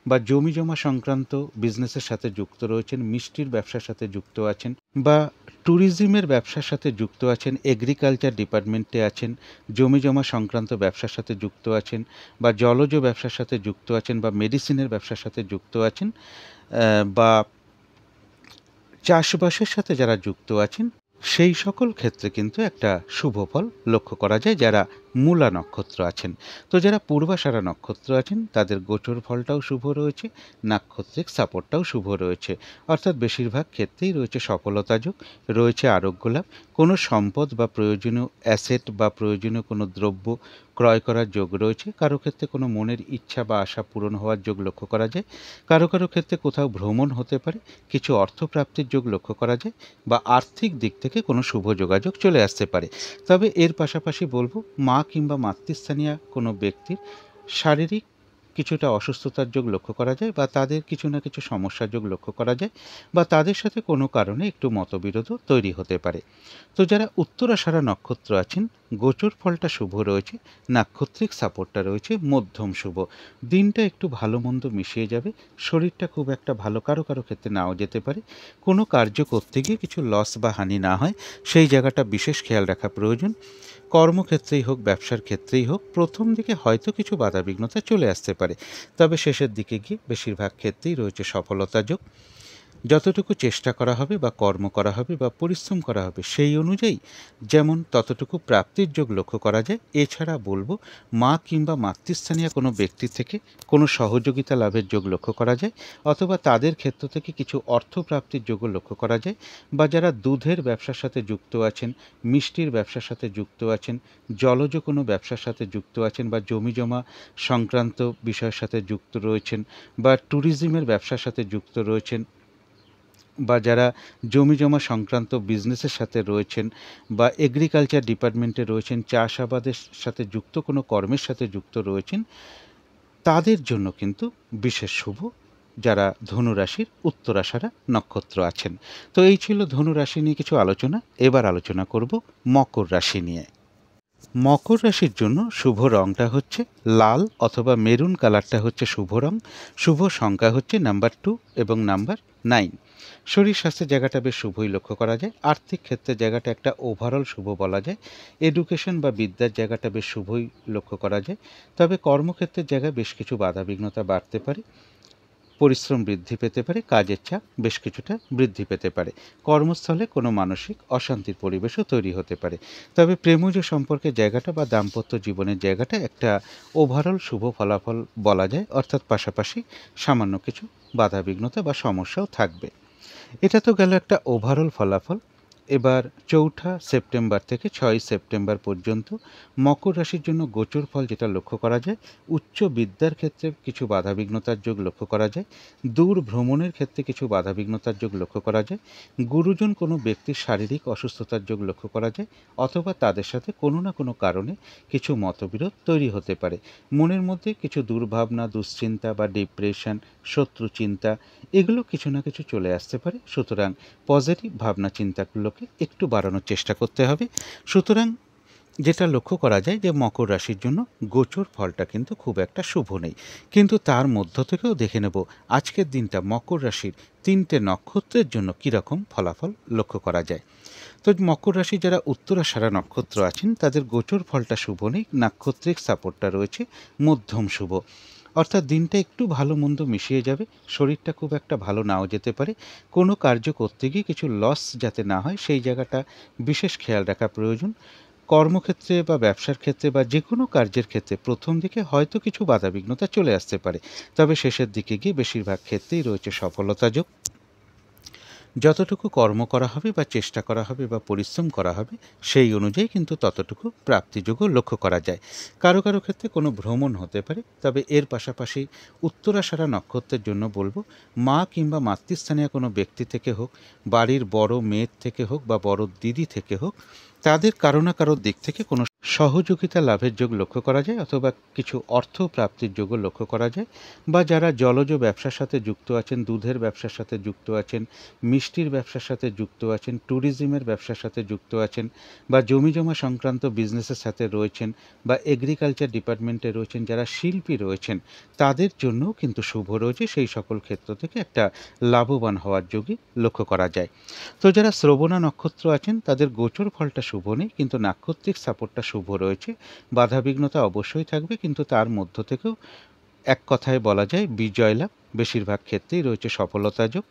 বা জমি জমা সংক্রান্ত বিজনেসের সাথে যুক্ত রয়েছেন, মিষ্টির ব্যবসার সাথে যুক্ত আছেন বা ট্যুরিজমের ব্যবসার সাথে যুক্ত আছেন, এগ্রিকালচার ডিপার্টমেন্টে আছেন, জমি জমা সংক্রান্ত ব্যবসার সাথে যুক্ত আছেন বা জলজ ব্যবসার সাথে যুক্ত আছেন বা মেডিসিনের ব্যবসার সাথে যুক্ত আছেন বা চাষবাসের সাথে যারা যুক্ত আছেন, সেই সকল ক্ষেত্রে কিন্তু একটা শুভ ফল লক্ষ্য করা যায় যারা মূলা নক্ষত্র আছেন। তো যারা পূর্বাষাঢ়া নক্ষত্র আছেন তাদের গোচর ফলটাও শুভ রয়েছে, নাক্ষত্রিক সাপোর্টটাও শুভ রয়েছে। অর্থাৎ বেশিরভাগ ক্ষেত্রেই রয়েছে সফলতা যোগ, রয়েছে আরোগ্য লাভ, কোনো সম্পদ বা প্রয়োজনীয় অ্যাসেট বা প্রয়োজনীয় কোনো দ্রব্য ক্রয় করার যোগ রয়েছে। কারো ক্ষেত্রে কোনো মনের ইচ্ছা বা আশা পূরণ হওয়ার যোগ লক্ষ্য করা যায়। কারো কারো ক্ষেত্রে কোথাও ভ্রমণ হতে পারে, কিছু অর্থপ্রাপ্তির যোগ লক্ষ্য করা যায় বা আর্থিক দিক থেকে কোনো শুভ যোগাযোগ চলে আসতে পারে। তবে এর পাশাপাশি বলবো মা কিংবা মাতৃস্থানীয় কোনো ব্যক্তির শারীরিক কিছুটা অসুস্থতার যোগ লক্ষ্য করা যায় বা তাদের কিছু না কিছু সমস্যার যোগ লক্ষ্য করা যায় বা তাদের সাথে কোনো কারণে একটু মতবিরোধও তৈরি হতে পারে। তো যারা উত্তরাষাঢ়া নক্ষত্র আছেন গোচর ফলটা শুভ রয়েছে, নাক্ষত্রিক সাপোর্টটা রয়েছে মধ্যম শুভ। দিনটা একটু ভালো মন্দ মিশিয়ে যাবে, শরীরটা খুব একটা ভালো কারো কারো ক্ষেত্রে নাও যেতে পারে। কোনো কার্য করতে গিয়ে কিছু লস বা হানি না হয় সেই জায়গাটা বিশেষ খেয়াল রাখা প্রয়োজন। কর্মক্ষেত্রেই হোক ব্যবসার ক্ষেত্রেই হোক প্রথম দিকে হয়তো কিছু বাধাবিঘ্নতা চলে আসতে পারে, তবে শেষের দিকে গিয়ে বেশিরভাগ ক্ষেত্রেই রয়েছে সফলতা যোগ। যতটুকু চেষ্টা করা হবে বা কর্ম করা হবে বা পরিশ্রম করা হবে সেই অনুযায়ী যেমন ততটুকু প্রাপ্তির যোগ লক্ষ্য করা যায়। এছাড়া বলবো মা কিংবা মাতৃস্থানীয় কোনো ব্যক্তি থেকে কোনো সহযোগিতা লাভের যোগ লক্ষ্য করা যায় অথবা তাদের ক্ষেত্র থেকে কিছু অর্থ প্রাপ্তির যোগও লক্ষ্য করা যায়। বা যারা দুধের ব্যবসার সাথে যুক্ত আছেন, মিষ্টির ব্যবসার সাথে যুক্ত আছেন, জলজ কোনো ব্যবসার সাথে যুক্ত আছেন বা জমি জমা সংক্রান্ত বিষয়ের সাথে যুক্ত রয়েছেন বা ট্যুরিজমের ব্যবসার সাথে যুক্ত রয়েছেন বা যারা জমি জমা সংক্রান্ত বিজনেসের সাথে রয়েছেন বা এগ্রিকালচার ডিপার্টমেন্টে রয়েছেন, চাষাবাদের সাথে যুক্ত কোনো কর্মের সাথে যুক্ত রয়েছেন, তাদের জন্য কিন্তু বিশেষ শুভ যারা ধনুরাশির উত্তরাষাঢ়া নক্ষত্র আছেন। তো এই ছিল ধনুরাশি নিয়ে কিছু আলোচনা। এবার আলোচনা করব মকর রাশি নিয়ে। মকর রাশির জন্য শুভ রংটা হচ্ছে লাল অথবা মেরুন কালারটা হচ্ছে শুভ রং। শুভ সংখ্যা হচ্ছে নাম্বার 2 এবং নাম্বার 9। শরীর স্বাস্থ্যের জায়গাটা বেশ শুভই লক্ষ্য করা যায়। আর্থিক ক্ষেত্রে জায়গাটা একটা ওভারঅল শুভ বলা যায়। এডুকেশন বা বিদ্যার জায়গাটা বেশ শুভই লক্ষ্য করা যায়। তবে কর্মক্ষেত্রের জায়গায় বেশ কিছু বাধাবিঘ্নতা বাড়তে পারে, পরিশ্রম বৃদ্ধি পেতে পারে, কাজের চাপ বেশ কিছুটা বৃদ্ধি পেতে পারে, কর্মস্থলে কোনো মানসিক অশান্তির পরিবেশও তৈরি হতে পারে। তবে প্রেমজ সম্পর্কের জায়গাটা বা দাম্পত্য জীবনের জায়গাটা একটা ওভারঅল শুভ ফলাফল বলা যায়, অর্থাৎ পাশাপাশি সামান্য কিছু বাধাবিঘ্নতা বা সমস্যাও থাকবে। এটা তো গেল একটা ওভারঅল ফলাফল। এবার 4 সেপ্টেম্বর থেকে 6 সেপ্টেম্বর পর্যন্ত মকর রাশির জন্য গোচর ফল যেটা লক্ষ্য করা যায়, উচ্চ বিদ্যার ক্ষেত্রে কিছু বাধাবিঘ্নতার যোগ লক্ষ্য করা যায়, দূর ভ্রমণের ক্ষেত্রে কিছু বাধাবিঘ্নতার যোগ লক্ষ্য করা যায়, গুরুজন কোনো ব্যক্তির শারীরিক অসুস্থতার যোগ লক্ষ্য করা যায়, অথবা তাদের সাথে কোনো না কোনো কারণে কিছু মতবিরোধ তৈরি হতে পারে। মনের মধ্যে কিছু দুর্ভাবনা, দুশ্চিন্তা বা ডিপ্রেশন, শত্রু চিন্তা, এগুলো কিছু না কিছু চলে আসতে পারে। সুতরাং পজিটিভ ভাবনা চিন্তাগুলোকে একটু বাড়ানোর চেষ্টা করতে হবে। সুতরাং যেটা লক্ষ্য করা যায় যে মকর রাশির জন্য গোচর ফলটা কিন্তু খুব একটা শুভ নেই, কিন্তু তার মধ্য থেকেও দেখে নেব আজকের দিনটা মকর রাশির 3টে নক্ষত্রের জন্য কীরকম ফলাফল লক্ষ্য করা যায়। তো মকর রাশি যারা উত্তরাষাঢ়া নক্ষত্র আছেন তাদের গোচর ফলটা শুভ নেই, নাক্ষত্রিক সাপোর্টটা রয়েছে মধ্যম শুভ, অর্থাৎ দিনটা একটু ভালো মন্দ মিশিয়ে যাবে, শরীরটা খুব একটা ভালো নাও যেতে পারে, কোনো কার্য করতে গিয়ে কিছু লস যাতে না হয় সেই জায়গাটা বিশেষ খেয়াল রাখা প্রয়োজন। কর্মক্ষেত্রে বা ব্যবসার ক্ষেত্রে বা যে কোনো কার্যের ক্ষেত্রে প্রথম দিকে হয়তো কিছু বাধাবিঘ্নতা চলে আসতে পারে, তবে শেষের দিকে গিয়ে বেশিরভাগ ক্ষেত্রেই রয়েছে সফলতা যোগ। যতটুকু কর্ম করা হবে বা চেষ্টা করা হবে বা পরিশ্রম করা হবে সেই অনুযায়ী কিন্তু ততটুকু প্রাপ্তিযোগও লক্ষ্য করা যায়। কারো কারো ক্ষেত্রে কোনো ভ্রমণ হতে পারে, তবে এর পাশাপাশি উত্তরাষাঢ়া নক্ষত্রের জন্য বলবো মা কিংবা মাতৃস্থানীয় কোনো ব্যক্তি থেকে হোক, বাড়ির বড় মেয়ের থেকে হোক বা বড় দিদি থেকে হোক, তাদের কারো না কারোর দিক থেকে কোনো সহযোগিতা লাভের যোগ লক্ষ্য করা যায়, অথবা কিছু অর্থ প্রাপ্তির যোগও লক্ষ্য করা যায়। বা যারা জলজ ব্যবসার সাথে যুক্ত আছেন, দুধের ব্যবসার সাথে যুক্ত আছেন, মিষ্টির ব্যবসার সাথে যুক্ত আছেন, ট্যুরিজমের ব্যবসার সাথে যুক্ত আছেন, বা জমিজমা সংক্রান্ত বিজনেসের সাথে রয়েছেন, বা এগ্রিকালচার ডিপার্টমেন্টে রয়েছেন, যারা শিল্পী রয়েছেন, তাদের জন্যও কিন্তু শুভ রয়েছে। সেই সকল ক্ষেত্র থেকে একটা লাভবান হওয়ার যোগই লক্ষ্য করা যায়। তো যারা শ্রবণা নক্ষত্র আছেন তাদের গোচর ফলটা শুভ নেই, কিন্তু নাক্ষত্রিক সাপোর্টটা শুভ রয়েছে। বাধাবিঘ্নতা অবশ্যই থাকবে, কিন্তু তার মধ্য থেকেও এক কথায় বলা যায় বিজয় লাভ, বেশিরভাগ ক্ষেত্রেই রয়েছে সফলতা যোগ।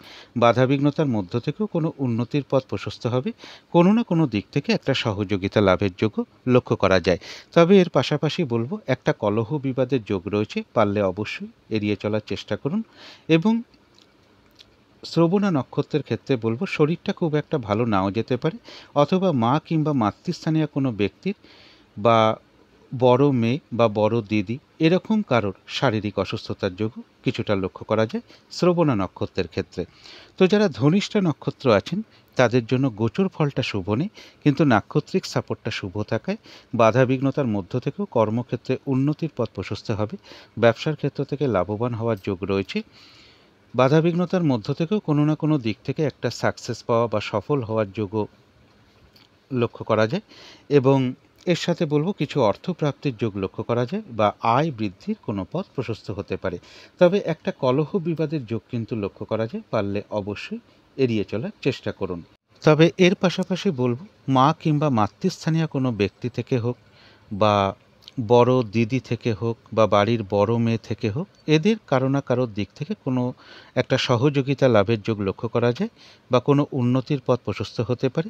বাধাবিঘ্নতার মধ্য থেকেও কোনো উন্নতির পথ প্রশস্ত হবে, কোনো না কোনো দিক থেকে একটা সহযোগিতা লাভের যোগও লক্ষ্য করা যায়। তবে এর পাশাপাশি বলবো একটা কলহ বিবাদের যোগ রয়েছে, পারলে অবশ্যই এড়িয়ে চলার চেষ্টা করুন। এবং শ্রবণা নক্ষত্রের ক্ষেত্রে বলবো শরীরটা খুব একটা ভালো নাও যেতে পারে, অথবা মা কিংবা মাতৃস্থানীয় কোনো ব্যক্তির বা বড় মেয়ে বা বড় দিদি এরকম কারোর শারীরিক অসুস্থতার যোগও কিছুটা লক্ষ্য করা যায় শ্রবণা নক্ষত্রের ক্ষেত্রে। তো যারা ধনিষ্ঠা নক্ষত্র আছেন তাদের জন্য গোচর ফলটা শুভ নেই, কিন্তু নাক্ষত্রিক সাপোর্টটা শুভ থাকায় বাধাবিঘ্নতার মধ্য থেকেও কর্মক্ষেত্রে উন্নতির পথ প্রশস্ত হবে, ব্যবসার ক্ষেত্র থেকে লাভবান হওয়ার যোগ রয়েছে। বাধাবিঘ্নতার মধ্য থেকেও কোনো না কোনো দিক থেকে একটা সাকসেস পাওয়া বা সফল হওয়ার যোগও লক্ষ্য করা যায়। এবং এর সাথে বলবো কিছু অর্থপ্রাপ্তির যোগ লক্ষ্য করা যায় বা আয় বৃদ্ধির কোনো পথ প্রশস্ত হতে পারে। তবে একটা কলহ বিবাদের যোগ কিন্তু লক্ষ্য করা যায়, পারলে অবশ্যই এড়িয়ে চলার চেষ্টা করুন। তবে এর পাশাপাশি বলবো মা কিংবা মাতৃস্থানীয় কোনো ব্যক্তি থেকে হোক, বা বড় দিদি থেকে হোক, বা বাড়ির বড় মেয়ে থেকে হোক, এদের কারো না কারোর দিক থেকে কোনো একটা সহযোগিতা লাভের যোগ লক্ষ্য করা যায়, বা কোনো উন্নতির পথ প্রশস্ত হতে পারে।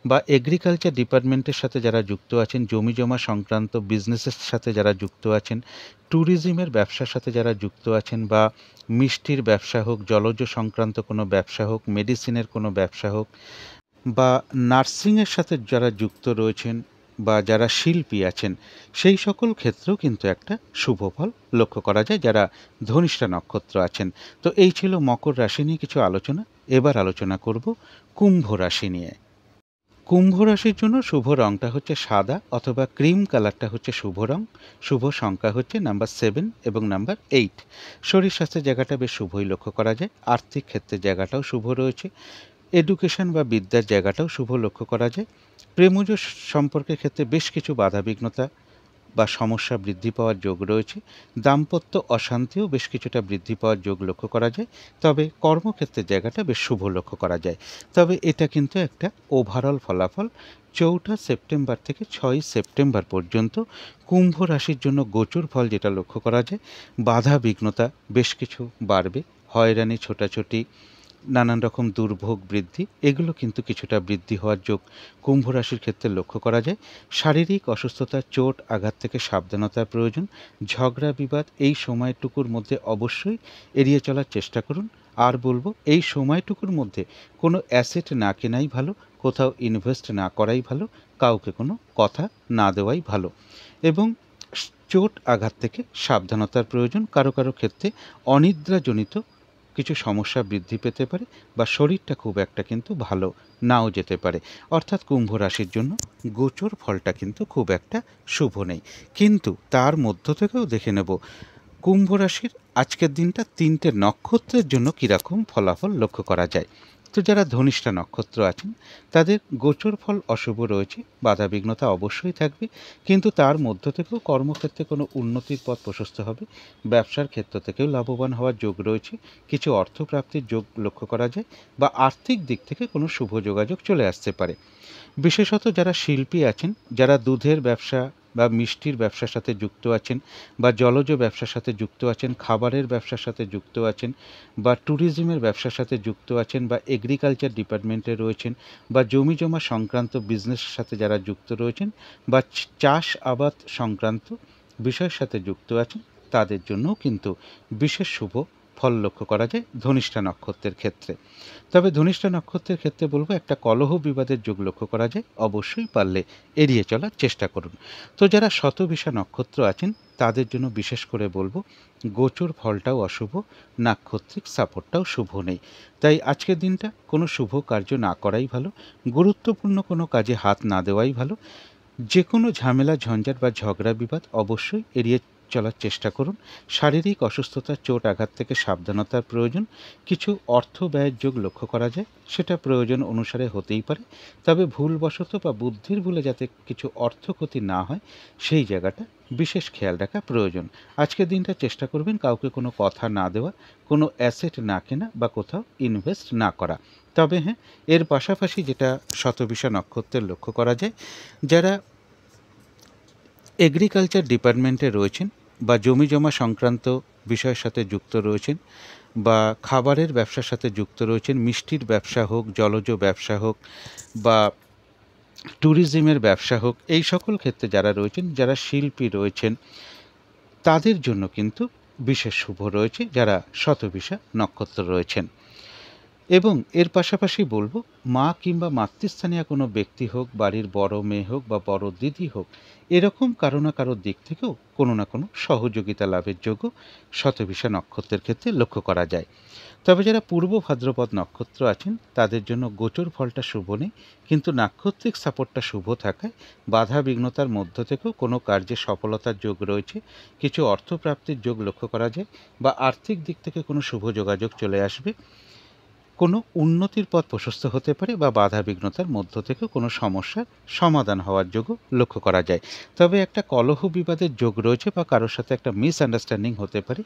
বা এগ্রিকালচার ডিপার্টমেন্টের সাথে যারা যুক্ত আছেন, জমি জমা সংক্রান্ত বিজনেসের সাথে যারা যুক্ত আছেন, ট্যুরিজমের ব্যবসার সাথে যারা যুক্ত আছেন, বা মিষ্টির ব্যবসা হোক, জলজ সংক্রান্ত কোনো ব্যবসা হোক, মেডিসিনের কোনো ব্যবসা হোক, বা নার্সিংয়ের সাথে যারা যুক্ত রয়েছেন, বা যারা শিল্পী আছেন, সেই সকল ক্ষেত্রেও কিন্তু একটা শুভ ফল লক্ষ্য করা যায় যারা ধনিষ্ঠা নক্ষত্র আছেন। তো এই ছিল মকর রাশি নিয়ে কিছু আলোচনা। এবার আলোচনা করব কুম্ভ রাশি নিয়ে। কুম্ভ রাশির জন্য শুভ রংটা হচ্ছে সাদা অথবা ক্রিম কালারটা হচ্ছে শুভ রং। শুভ সংখ্যা হচ্ছে নাম্বার 7 এবং নাম্বার 8। শরীর স্বাস্থ্যের জায়গাটা বেশ শুভই লক্ষ্য করা যায়। আর্থিক ক্ষেত্রের জায়গাটাও শুভ রয়েছে। এডুকেশন বা বিদ্যার জায়গাটাও শুভ লক্ষ্য করা যায়। প্রেমজ সম্পর্কের ক্ষেত্রে বেশ কিছু বাধাবিঘ্নতা বা সমস্যা বৃদ্ধি পাওয়ার যোগ রয়েছে। দাম্পত্য অশান্তিও বেশ কিছুটা বৃদ্ধি পাওয়ার যোগ লক্ষ্য করা যায়। তবে কর্মক্ষেত্রের জায়গাটা বেশ শুভ লক্ষ্য করা যায়। তবে এটা কিন্তু একটা ওভারঅল ফলাফল। 4 সেপ্টেম্বর থেকে 6 সেপ্টেম্বর পর্যন্ত কুম্ভ রাশির জন্য গোচর ফল যেটা লক্ষ্য করা যায়, বাধা বিঘ্নতা বেশ কিছু বাড়বে, হয়রানি ছোটাছুটি, নানান রকম দুর্ভোগ বৃদ্ধি, এগুলো কিন্তু কিছুটা বৃদ্ধি হওয়ার যোগ কুম্ভ রাশির ক্ষেত্রে লক্ষ্য করা যায়। শারীরিক অসুস্থতা, চোট আঘাত থেকে সাবধানতার প্রয়োজন। ঝগড়া বিবাদ এই সময়টুকুর মধ্যে অবশ্যই এড়িয়ে চলার চেষ্টা করুন। আর বলবো এই সময়টুকুর মধ্যে কোনো অ্যাসেট না কেনাই ভালো, কোথাও ইনভেস্ট না করাই ভালো, কাউকে কোনো কথা না দেওয়াই ভালো। এবং চোট আঘাত থেকে সাবধানতার প্রয়োজন। কারো কারো ক্ষেত্রে অনিদ্রাজনিত কিছু সমস্যা বৃদ্ধি পেতে পারে বা শরীরটা খুব একটা কিন্তু ভালো নাও যেতে পারে। অর্থাৎ কুম্ভ রাশির জন্য গোচর ফলটা কিন্তু খুব একটা শুভ নেই। কিন্তু তার মধ্য থেকেও দেখে নেব কুম্ভ রাশির আজকের দিনটা 3টে নক্ষত্রের জন্য কীরকম ফলাফল লক্ষ্য করা যায়। তো যারা ধনিষ্ঠা নক্ষত্র আছেন তাদের গোচর ফল অশুভ রয়েছে, বাধাবিঘ্নতা অবশ্যই থাকবে, কিন্তু তার মধ্য থেকেও কর্মক্ষেত্রে কোনো উন্নতির পথ প্রশস্ত হবে। ব্যবসার ক্ষেত্র থেকেও লাভবান হওয়ার যোগ রয়েছে, কিছু অর্থপ্রাপ্তির যোগ লক্ষ্য করা যায় বা আর্থিক দিক থেকে কোনো শুভ যোগাযোগ চলে আসতে পারে। বিশেষত যারা শিল্পী আছেন, যারা দুধের ব্যবসা বা মিষ্টির ব্যবসার সাথে যুক্ত আছেন বা জলজ ব্যবসার সাথে যুক্ত আছেন, খাবারের ব্যবসার সাথে যুক্ত আছেন বা ট্যুরিজমের ব্যবসার সাথে যুক্ত আছেন বা এগ্রিকালচার ডিপার্টমেন্টে রয়েছেন বা জমি জমা সংক্রান্ত বিজনেসের সাথে যারা যুক্ত রয়েছেন বা চাষ আবাদ সংক্রান্ত বিষয়ের সাথে যুক্ত আছেন, তাদের জন্যও কিন্তু বিশেষ শুভ ফল লক্ষ্য করা যায় ধনিষ্ঠা নক্ষত্রের ক্ষেত্রে। তবে ধনিষ্ঠা নক্ষত্রের ক্ষেত্রে বলবো একটা কলহ বিবাদের যোগ লক্ষ্য করা যায়, অবশ্যই পারলে এড়িয়ে চলার চেষ্টা করুন। তো যারা শতবিশা নক্ষত্র আছেন তাদের জন্য বিশেষ করে বলবো গোচর ফলটাও অশুভ, নাক্ষত্রিক সাপোর্টটাও শুভ নেই। তাই আজকের দিনটা কোনো শুভ কার্য না করাই ভালো, গুরুত্বপূর্ণ কোনো কাজে হাত না দেওয়াই ভালো। যে কোনো ঝামেলা ঝঞ্ঝাট বা ঝগড়া বিবাদ অবশ্যই এড়িয়ে চলার চেষ্টা করুন। শারীরিক অসুস্থতা চোট আঘাত থেকে সাবধানতার প্রয়োজন। কিছু অর্থ ব্যয়ের যোগ লক্ষ্য করা যায়, সেটা প্রয়োজন অনুসারে হতেই পারে, তবে ভুলবশত বা বুদ্ধির ভুলে যাতে কিছু অর্থ ক্ষতি না হয় সেই জায়গাটা বিশেষ খেয়াল রাখা প্রয়োজন। আজকের দিনটা চেষ্টা করবেন কাউকে কোনো কথা না দেওয়া, কোনো অ্যাসেট না কেনা বা কোথাও ইনভেস্ট না করা। তবে হ্যাঁ, এর পাশাপাশি যেটা শতবিশা নক্ষত্রের লক্ষ্য করা যায়, যারা এগ্রিকালচার ডিপার্টমেন্টে রয়েছেন বা জমি জমা সংক্রান্ত বিষয়ের সাথে যুক্ত রয়েছেন বা খাবারের ব্যবসার সাথে যুক্ত রয়েছেন, মিষ্টির ব্যবসা হোক, জলজ ব্যবসা হোক বা ট্যুরিজমের ব্যবসা হোক, এই সকল ক্ষেত্রে যারা রয়েছেন, যারা শিল্পী রয়েছেন, তাদের জন্য কিন্তু বিশেষ শুভ রয়েছে যারা শতবিশা নক্ষত্র রয়েছেন। এবং এর পাশাপাশি বলবো মা কিংবা মাতৃস্থানীয় কোনো ব্যক্তি হোক, বাড়ির বড় মেয়ে হোক বা বড় দিদি হোক, এরকম কারো না কারোর দিক থেকেও কোনো না কোনো সহযোগিতা লাভের যোগ্য শতবিশা নক্ষত্রের ক্ষেত্রে লক্ষ্য করা যায়। তবে যারা পূর্ব ভাদ্রপদ নক্ষত্র আছেন তাদের জন্য গোচর ফলটা শুভ নেই, কিন্তু নাক্ষত্রিক সাপোর্টটা শুভ থাকায় বাধা বিঘ্নতার মধ্য থেকেও কোনো কার্যে সফলতার যোগ রয়েছে, কিছু অর্থপ্রাপ্তির যোগ লক্ষ্য করা যায় বা আর্থিক দিক থেকে কোনো শুভ যোগাযোগ চলে আসবে, কোনো উন্নতির পথ প্রশস্ত হতে পারে বা বাধা বিঘ্নতার মধ্য থেকে কোনো সমস্যার সমাধান হওয়ার যোগও লক্ষ্য করা যায়। তবে একটা কলহ বিবাদের যোগ রয়েছে বা কারোর সাথে একটা মিসআন্ডারস্ট্যান্ডিং হতে পারে,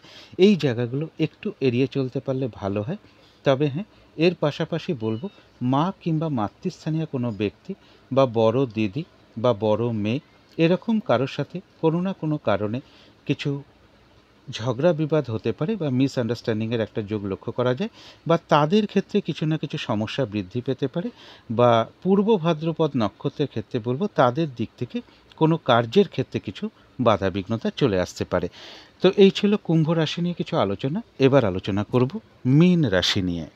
এই জায়গাগুলো একটু এড়িয়ে চলতে পারলে ভালো হয়। তবে হ্যাঁ, এর পাশাপাশি বলবো মা কিংবা মাতৃস্থানীয় কোনো ব্যক্তি বা বড় দিদি বা বড় মেয়ে এরকম কারোর সাথে কোনো না কোনো কারণে কিছু ঝগড়া বিবাদ হতে পারে বা মিসআন্ডারস্ট্যান্ডিংয়ের একটা যোগ লক্ষ্য করা যায় বা তাদের ক্ষেত্রে কিছু না কিছু সমস্যা বৃদ্ধি পেতে পারে বা পূর্ব ভাদ্রপদ নক্ষত্রের ক্ষেত্রে বলবো তাদের দিক থেকে কোনো কার্যের ক্ষেত্রে কিছু বাধা বিঘ্নতা চলে আসতে পারে। তো এই ছিল কুম্ভ রাশি নিয়ে কিছু আলোচনা। এবার আলোচনা করব মীন রাশি নিয়ে।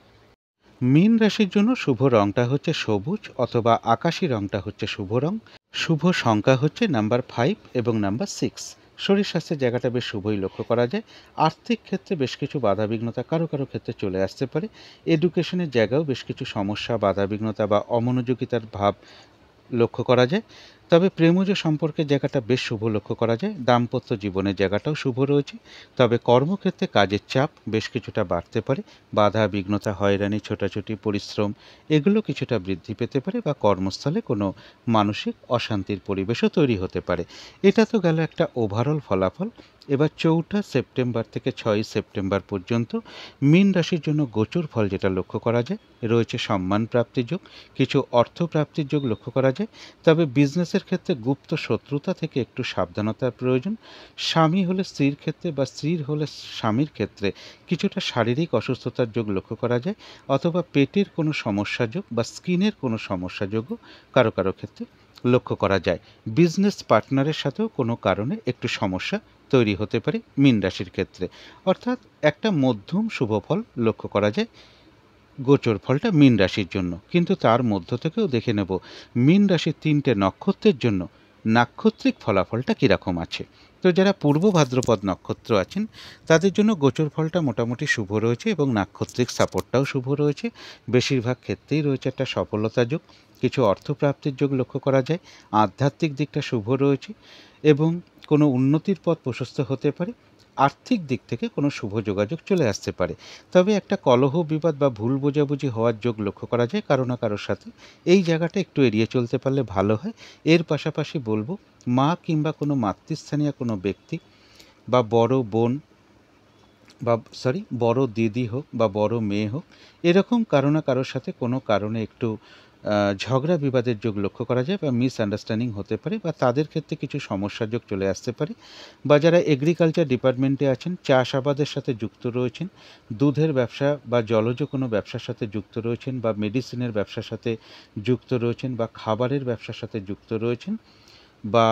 মীন রাশির জন্য শুভ রংটা হচ্ছে সবুজ অথবা আকাশি রংটা হচ্ছে শুভ রং। শুভ সংখ্যা হচ্ছে নাম্বার 5 এবং নাম্বার 6। শরীর স্বাস্থ্যের জায়গাটা বেশ শুভই লক্ষ্য করা যায়। আর্থিক ক্ষেত্রে বেশ কিছু বাধাবিঘ্নতা কারো কারো ক্ষেত্রে চলে আসতে পারে। এডুকেশনের জায়গাও বেশ কিছু সমস্যা, বাধাবিঘ্নতা বা অমনোযোগিতার ভাব লক্ষ্য করা যায়। তবে প্রেমজ সম্পর্কের জায়গাটা বেশ শুভ লক্ষ্য করা যায়। দাম্পত্য জীবনের জায়গাটাও শুভ রয়েছে। তবে কর্মক্ষেত্রে কাজের চাপ বেশ কিছুটা বাড়তে পারে। বাধা বিঘ্নতা, হয়রানি, ছোটাছুটি, পরিশ্রম এগুলো কিছুটা বৃদ্ধি পেতে পারে বা কর্মস্থলে কোনো মানসিক অশান্তির পরিবেশও তৈরি হতে পারে। এটা তো গেল একটা ওভারঅল ফলাফল। এবার 4 সেপ্টেম্বর থেকে 6 সেপ্টেম্বর পর্যন্ত মীন রাশির জন্য গোচর ফল যেটা লক্ষ্য করা যায়, রয়েছে সম্মান প্রাপ্তির যোগ, কিছু অর্থ প্রাপ্তির যোগ লক্ষ্য করা যায়। তবে বিজনেসের ক্ষেত্রে গুপ্ত শত্রুতা থেকে একটু সাবধানতার প্রয়োজন। স্বামী হলে স্ত্রীর ক্ষেত্রে বা স্ত্রীর হলে স্বামীর ক্ষেত্রে কিছুটা শারীরিক অসুস্থতার যোগ লক্ষ্য করা যায় অথবা পেটের কোনো সমস্যা যোগ বা স্কিনের কোনো সমস্যা যোগও কারো কারো ক্ষেত্রে লক্ষ্য করা যায়। বিজনেস পার্টনারের সাথেও কোনো কারণে একটু সমস্যা তৈরি হতে পারে মীন রাশির ক্ষেত্রে। অর্থাৎ একটা মধ্যম শুভ ফল লক্ষ্য করা যায় গোচর ফলটা মীন রাশির জন্য, কিন্তু তার মধ্য থেকেও দেখে নেব মীন রাশির 3টে নক্ষত্রের জন্য নাক্ষত্রিক ফলাফলটা কীরকম আছে। তো যারা পূর্ব ভাদ্রপদ নক্ষত্র আছেন তাদের জন্য গোচর ফলটা মোটামুটি শুভ রয়েছে এবং নাক্ষত্রিক সাপোর্টটাও শুভ রয়েছে। বেশিরভাগ ক্ষেত্রেই রয়েছে একটা সফলতা যোগ, কিছু অর্থপ্রাপ্তির যোগ লক্ষ্য করা যায়, আধ্যাত্মিক দিকটা শুভ রয়েছে এবং কোনো উন্নতির পথ প্রশস্ত হতে পারে। আর্থিক দিক থেকে কোনো শুভ যোগাযোগ চলে আসতে পারে, তবে একটা কলহ বিবাদ বা ভুল বোঝাবুঝি হওয়ার যোগ লক্ষ্য করা যায় কারো না কারোর সাথে। এই জায়গাটা একটু এড়িয়ে চলতে পারলে ভালো হয়। এর পাশাপাশি বলবো মা কিংবা কোনো মাতৃস্থানীয় কোনো ব্যক্তি বা বড় বোন বা বড় দিদি হোক বা বড় মেয়ে হোক, এরকম কারো না কারোর সাথে কোনো কারণে একটু ঝগড়া বিবাদের যোগ লক্ষ্য করা যায় বা মিসআন্ডারস্ট্যান্ডিং হতে পারে বা তাদের ক্ষেত্রে কিছু সমস্যার যোগ চলে আসতে পারে। বা যারা এগ্রিকালচার ডিপার্টমেন্টে আছেন, চাষাবাদের সাথে যুক্ত রয়েছেন, দুধের ব্যবসা বা জলজ কোনো ব্যবসার সাথে যুক্ত রয়েছেন বা মেডিসিনের ব্যবসার সাথে যুক্ত রয়েছেন বা খাবারের ব্যবসার সাথে যুক্ত রয়েছেন বা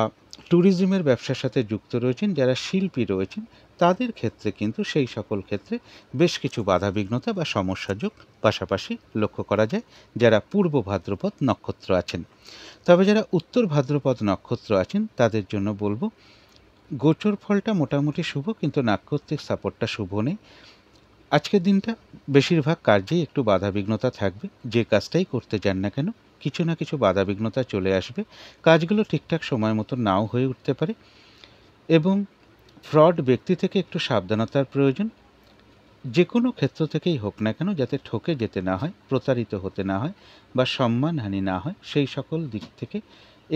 ট্যুরিজমের ব্যবসার সাথে যুক্ত রয়েছেন, যারা শিল্পী রয়েছেন, তাদের ক্ষেত্রে কিন্তু সেই সকল ক্ষেত্রে বেশ কিছু বাধাবিঘ্নতা বা সমস্যাযোগ পাশাপাশি লক্ষ্য করা যায় যারা পূর্ব ভাদ্রপদ নক্ষত্র আছেন। তবে যারা উত্তর ভাদ্রপদ নক্ষত্র আছেন তাদের জন্য বলবো গোচর ফলটা মোটামুটি শুভ, কিন্তু নাক্ষত্রিক সাপোর্টটা শুভ নেই। আজকের দিনটা বেশিরভাগ কার্যেই একটু বাধাবিঘ্নতা থাকবে। যে কাজটাই করতে যান না কেন কিছু না কিছু বাধাবিঘ্নতা চলে আসবে, কাজগুলো ঠিকঠাক সময় মতো নাও হয়ে উঠতে পারে এবং ফ্রড ব্যক্তি থেকে একটু সাবধানতার প্রয়োজন। যে কোনো ক্ষেত্র থেকেই হোক না কেন যাতে ঠকে যেতে না হয়, প্রতারিত হতে না হয় বা সম্মানহানি না হয়, সেই সকল দিক থেকে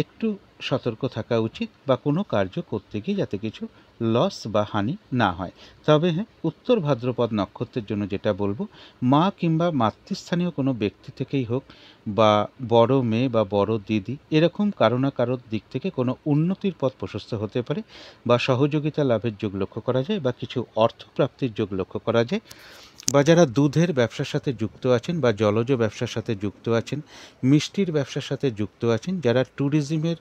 একটু সতর্ক থাকা উচিত বা কোনো কার্য করতে গিয়ে যাতে কিছু লস বা হানি না হয়। তবে হ্যাঁ, উত্তর ভাদ্রপদ নক্ষত্রের জন্য যেটা বলবো, মা কিংবা মাতৃস্থানীয় কোনো ব্যক্তি থেকেই হোক বা বড় মেয়ে বা বড় দিদি, এরকম কারো না কারোর দিক থেকে কোনো উন্নতির পথ প্রশস্ত হতে পারে বা সহযোগিতা লাভের যোগ লক্ষ্য করা যায় বা কিছু অর্থপ্রাপ্তির যোগ লক্ষ্য করা যায়। বা যারা দুধের ব্যবসার সাথে যুক্ত আছেন বা জলজ ব্যবসার সাথে যুক্ত আছেন, মিষ্টির ব্যবসার সাথে যুক্ত আছেন, যারা ট্যুরিজমের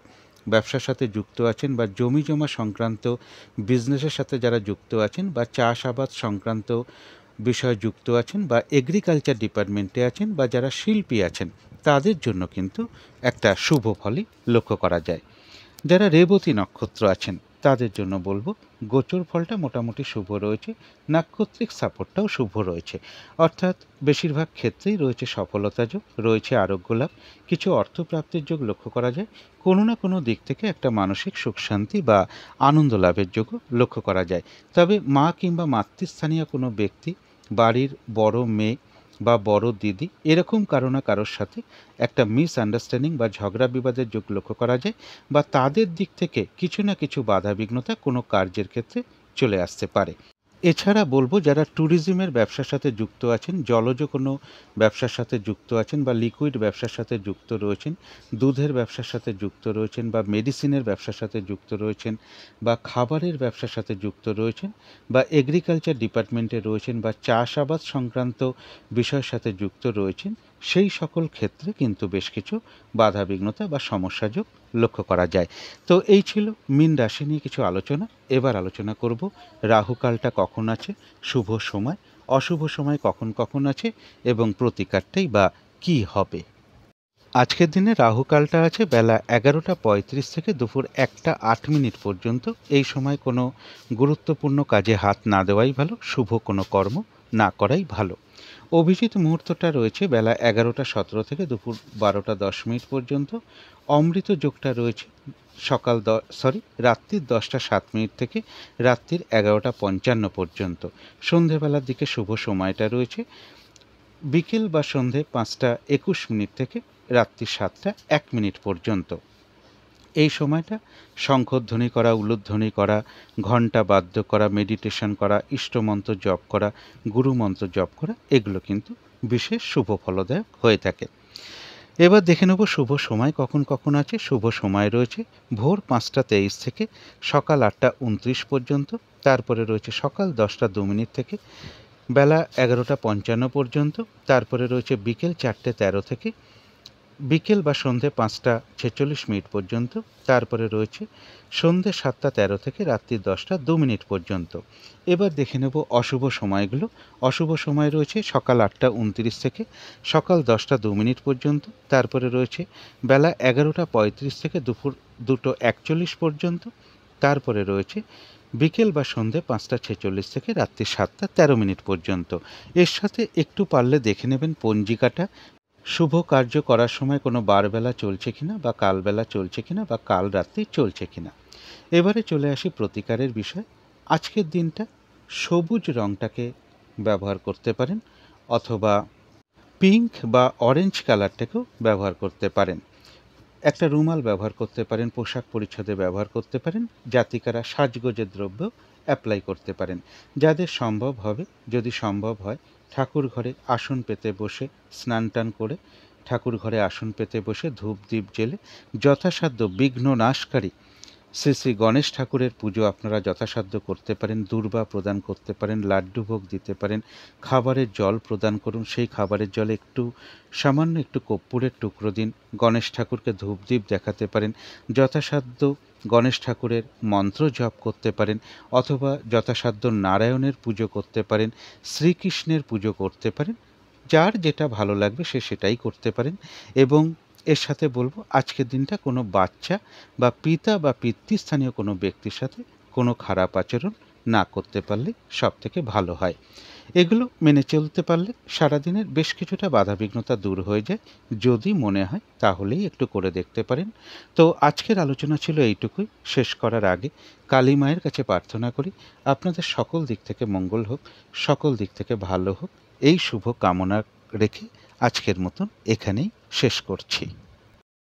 ব্যবসার সাথে যুক্ত আছেন বা জমি জমা সংক্রান্ত বিজনেসের সাথে যারা যুক্ত আছেন বা চাষাবাদ সংক্রান্ত বিষয়ে যুক্ত আছেন বা এগ্রিকালচার ডিপার্টমেন্টে আছেন বা যারা শিল্পী আছেন, তাদের জন্য কিন্তু একটা শুভ ফলই লক্ষ্য করা যায়। যারা রেবতী নক্ষত্র আছেন তাদের জন্য বলবো গোচর ফলটা মোটামুটি শুভ রয়েছে, নাক্ষত্রিক সাপোর্টটাও শুভ রয়েছে, অর্থাৎ বেশিরভাগ ক্ষেত্রেই রয়েছে সফলতা যোগ, রয়েছে আরোগ্য লাভ, কিছু অর্থপ্রাপ্তির যোগ লক্ষ্য করা যায়, কোনো না কোনো দিক থেকে একটা মানসিক সুখ শান্তি বা আনন্দ লাভের যোগও লক্ষ্য করা যায়। তবে মা কিংবা মাতৃস্থানীয় কোনো ব্যক্তি, বাড়ির বড় মেয়ে বা বড় দিদি, এরকম কারো না কারোর সাথে একটা মিসআন্ডারস্ট্যান্ডিং বা ঝগড়া বিবাদের যোগ লক্ষ্য করা যায় বা তাদের দিক থেকে কিছু না কিছু বাধাবিঘ্নতা কোনো কার্যের ক্ষেত্রে চলে আসতে পারে। এছাড়া বলবো যারা ট্যুরিজমের ব্যবসার সাথে যুক্ত আছেন, জলজ কোনো ব্যবসার সাথে যুক্ত আছেন বা লিকুইড ব্যবসার সাথে যুক্ত রয়েছেন, দুধের ব্যবসার সাথে যুক্ত রয়েছেন বা মেডিসিনের ব্যবসার সাথে যুক্ত রয়েছেন বা খাবারের ব্যবসার সাথে যুক্ত রয়েছেন বা এগ্রিকালচার ডিপার্টমেন্টে রয়েছেন বা চাষাবাদ সংক্রান্ত বিষয়ের সাথে যুক্ত রয়েছেন, সেই সকল ক্ষেত্রে কিন্তু বেশ কিছু বাধাবিঘ্নতা বা সমস্যাযোগ লক্ষ্য করা যায়। তো এই ছিল মীন রাশি নিয়ে কিছু আলোচনা। এবার আলোচনা করব রাহুকালটা কখন আছে, শুভ সময়, অশুভ সময় কখন কখন আছে এবং প্রতিকারটাই বা কী হবে। আজকের দিনে রাহুকালটা আছে বেলা 11:35 থেকে দুপুর 1:08 পর্যন্ত। এই সময় কোনো গুরুত্বপূর্ণ কাজে হাত না দেওয়াই ভালো, শুভ কোনো কর্ম না করাই ভালো। অভিজিৎ মুহূর্তটা রয়েছে বেলা 11:17 থেকে দুপুর 12:10 পর্যন্ত। অমৃত যোগটা রয়েছে রাত্রির 10:07 থেকে রাত্রির 11:55 পর্যন্ত। সন্ধেবেলার দিকে শুভ সময়টা রয়েছে বিকেল বা সন্ধে 5:21 থেকে রাত্রি 7:01 পর্যন্ত। এই সময়টা শঙ্খধ্বনি করা, উলুধ্বনি করা, ঘণ্টা বাদ্য করা, মেডিটেশন করা, ইষ্টমন্ত্র জপ করা, গুরুমন্ত্র জপ করা, এগুলো কিন্তু বিশেষ শুভ ফলদায়ক হয়ে থাকে। এবার দেখে নেব শুভ সময় কখন কখন আছে। শুভ সময় রয়েছে ভোর 5:23 থেকে সকাল 8:29 পর্যন্ত। তারপরে রয়েছে সকাল 10:02 থেকে বেলা 11:55 পর্যন্ত। তারপরে রয়েছে বিকেল 4:13 থেকে বিকেল বা সন্ধে 5টা 46 মিনিট পর্যন্ত। তারপরে রয়েছে সন্ধে 7টা 13 থেকে রাত্রি 10টা 2 মিনিট পর্যন্ত। এবার দেখে নেব অশুভ সময়গুলো। অশুভ সময় রয়েছে সকাল 8টা 29 থেকে সকাল 10টা 2 মিনিট পর্যন্ত। তারপরে রয়েছে বেলা 11টা 35 থেকে দুপুর 2টো 41 পর্যন্ত। তারপরে রয়েছে বিকেল বা সন্ধে 5টা 46 থেকে রাত্রি 7টা 13 মিনিট পর্যন্ত। এর সাথে একটু পারলে দেখে নেবেন পঞ্জিকাটা, শুভ কার্য করার সময় কোনো বারবেলা চলছে কিনা বা কালবেলা চলছে কিনা বা কাল রাত্রি চলছে কিনা। এবারে চলে আসি প্রতিকারের বিষয়। আজকের দিনটা সবুজ রঙটাকে ব্যবহার করতে পারেন, অথবা পিঙ্ক বা অরেঞ্জ কালারটাকেও ব্যবহার করতে পারেন। একটা রুমাল ব্যবহার করতে পারেন, পোশাক পরিচ্ছদে ব্যবহার করতে পারেন, জাতিকারা সাজগোজের দ্রব্য অ্যাপ্লাই করতে পারেন। যাদের সম্ভব হবে, যদি সম্ভব হয়, ঠাকুর ঘরে আসন পেতে বসে স্নান টান করে ঠাকুর ঘরে আসন পেতে বসে ধূপ দ্বীপ জেলে যথাসাধ্য বিঘ্ন নাশকারী শ্রী শ্রী গণেশ ঠাকুরের পুজো আপনারা যথাসাধ্য করতে পারেন। দূর্বা প্রদান করতে পারেন, লাড্ডু ভোগ দিতে পারেন, খাবারের জল প্রদান করুন। সেই খাবারের জলে সামান্য একটু কর্পূরের টুকরো দিন। গণেশ ঠাকুরকে ধূপদীপ দেখাতে পারেন। যথাসাধ্য গণেশ ঠাকুরের মন্ত্র জপ করতে পারেন, অথবা যথাসাধ্য নারায়ণের পুজো করতে পারেন, শ্রীকৃষ্ণের পুজো করতে পারেন। যার যেটা ভালো লাগবে সে সেটাই করতে পারেন। এবং এর সাথে বলবো, আজকের দিনটা কোনো বাচ্চা বা পিতা বা পিতৃস্থানীয় কোনো ব্যক্তির সাথে কোনো খারাপ আচরণ না করতে পারলে সব থেকে ভালো হয়। এগুলো মেনে চলতে পারলে সারাদিনের বেশ কিছুটা বাধাবিঘ্নতা দূর হয়ে যায়। যদি মনে হয় তাহলেই একটু করে দেখতে পারেন। তো আজকের আলোচনা ছিল এইটুকুই। শেষ করার আগে কালী মায়ের কাছে প্রার্থনা করি আপনাদের সকল দিক থেকে মঙ্গল হোক, সকল দিক থেকে ভালো হোক, এই শুভ কামনা রেখে আজকের মতন এখানেই শেষ করছি।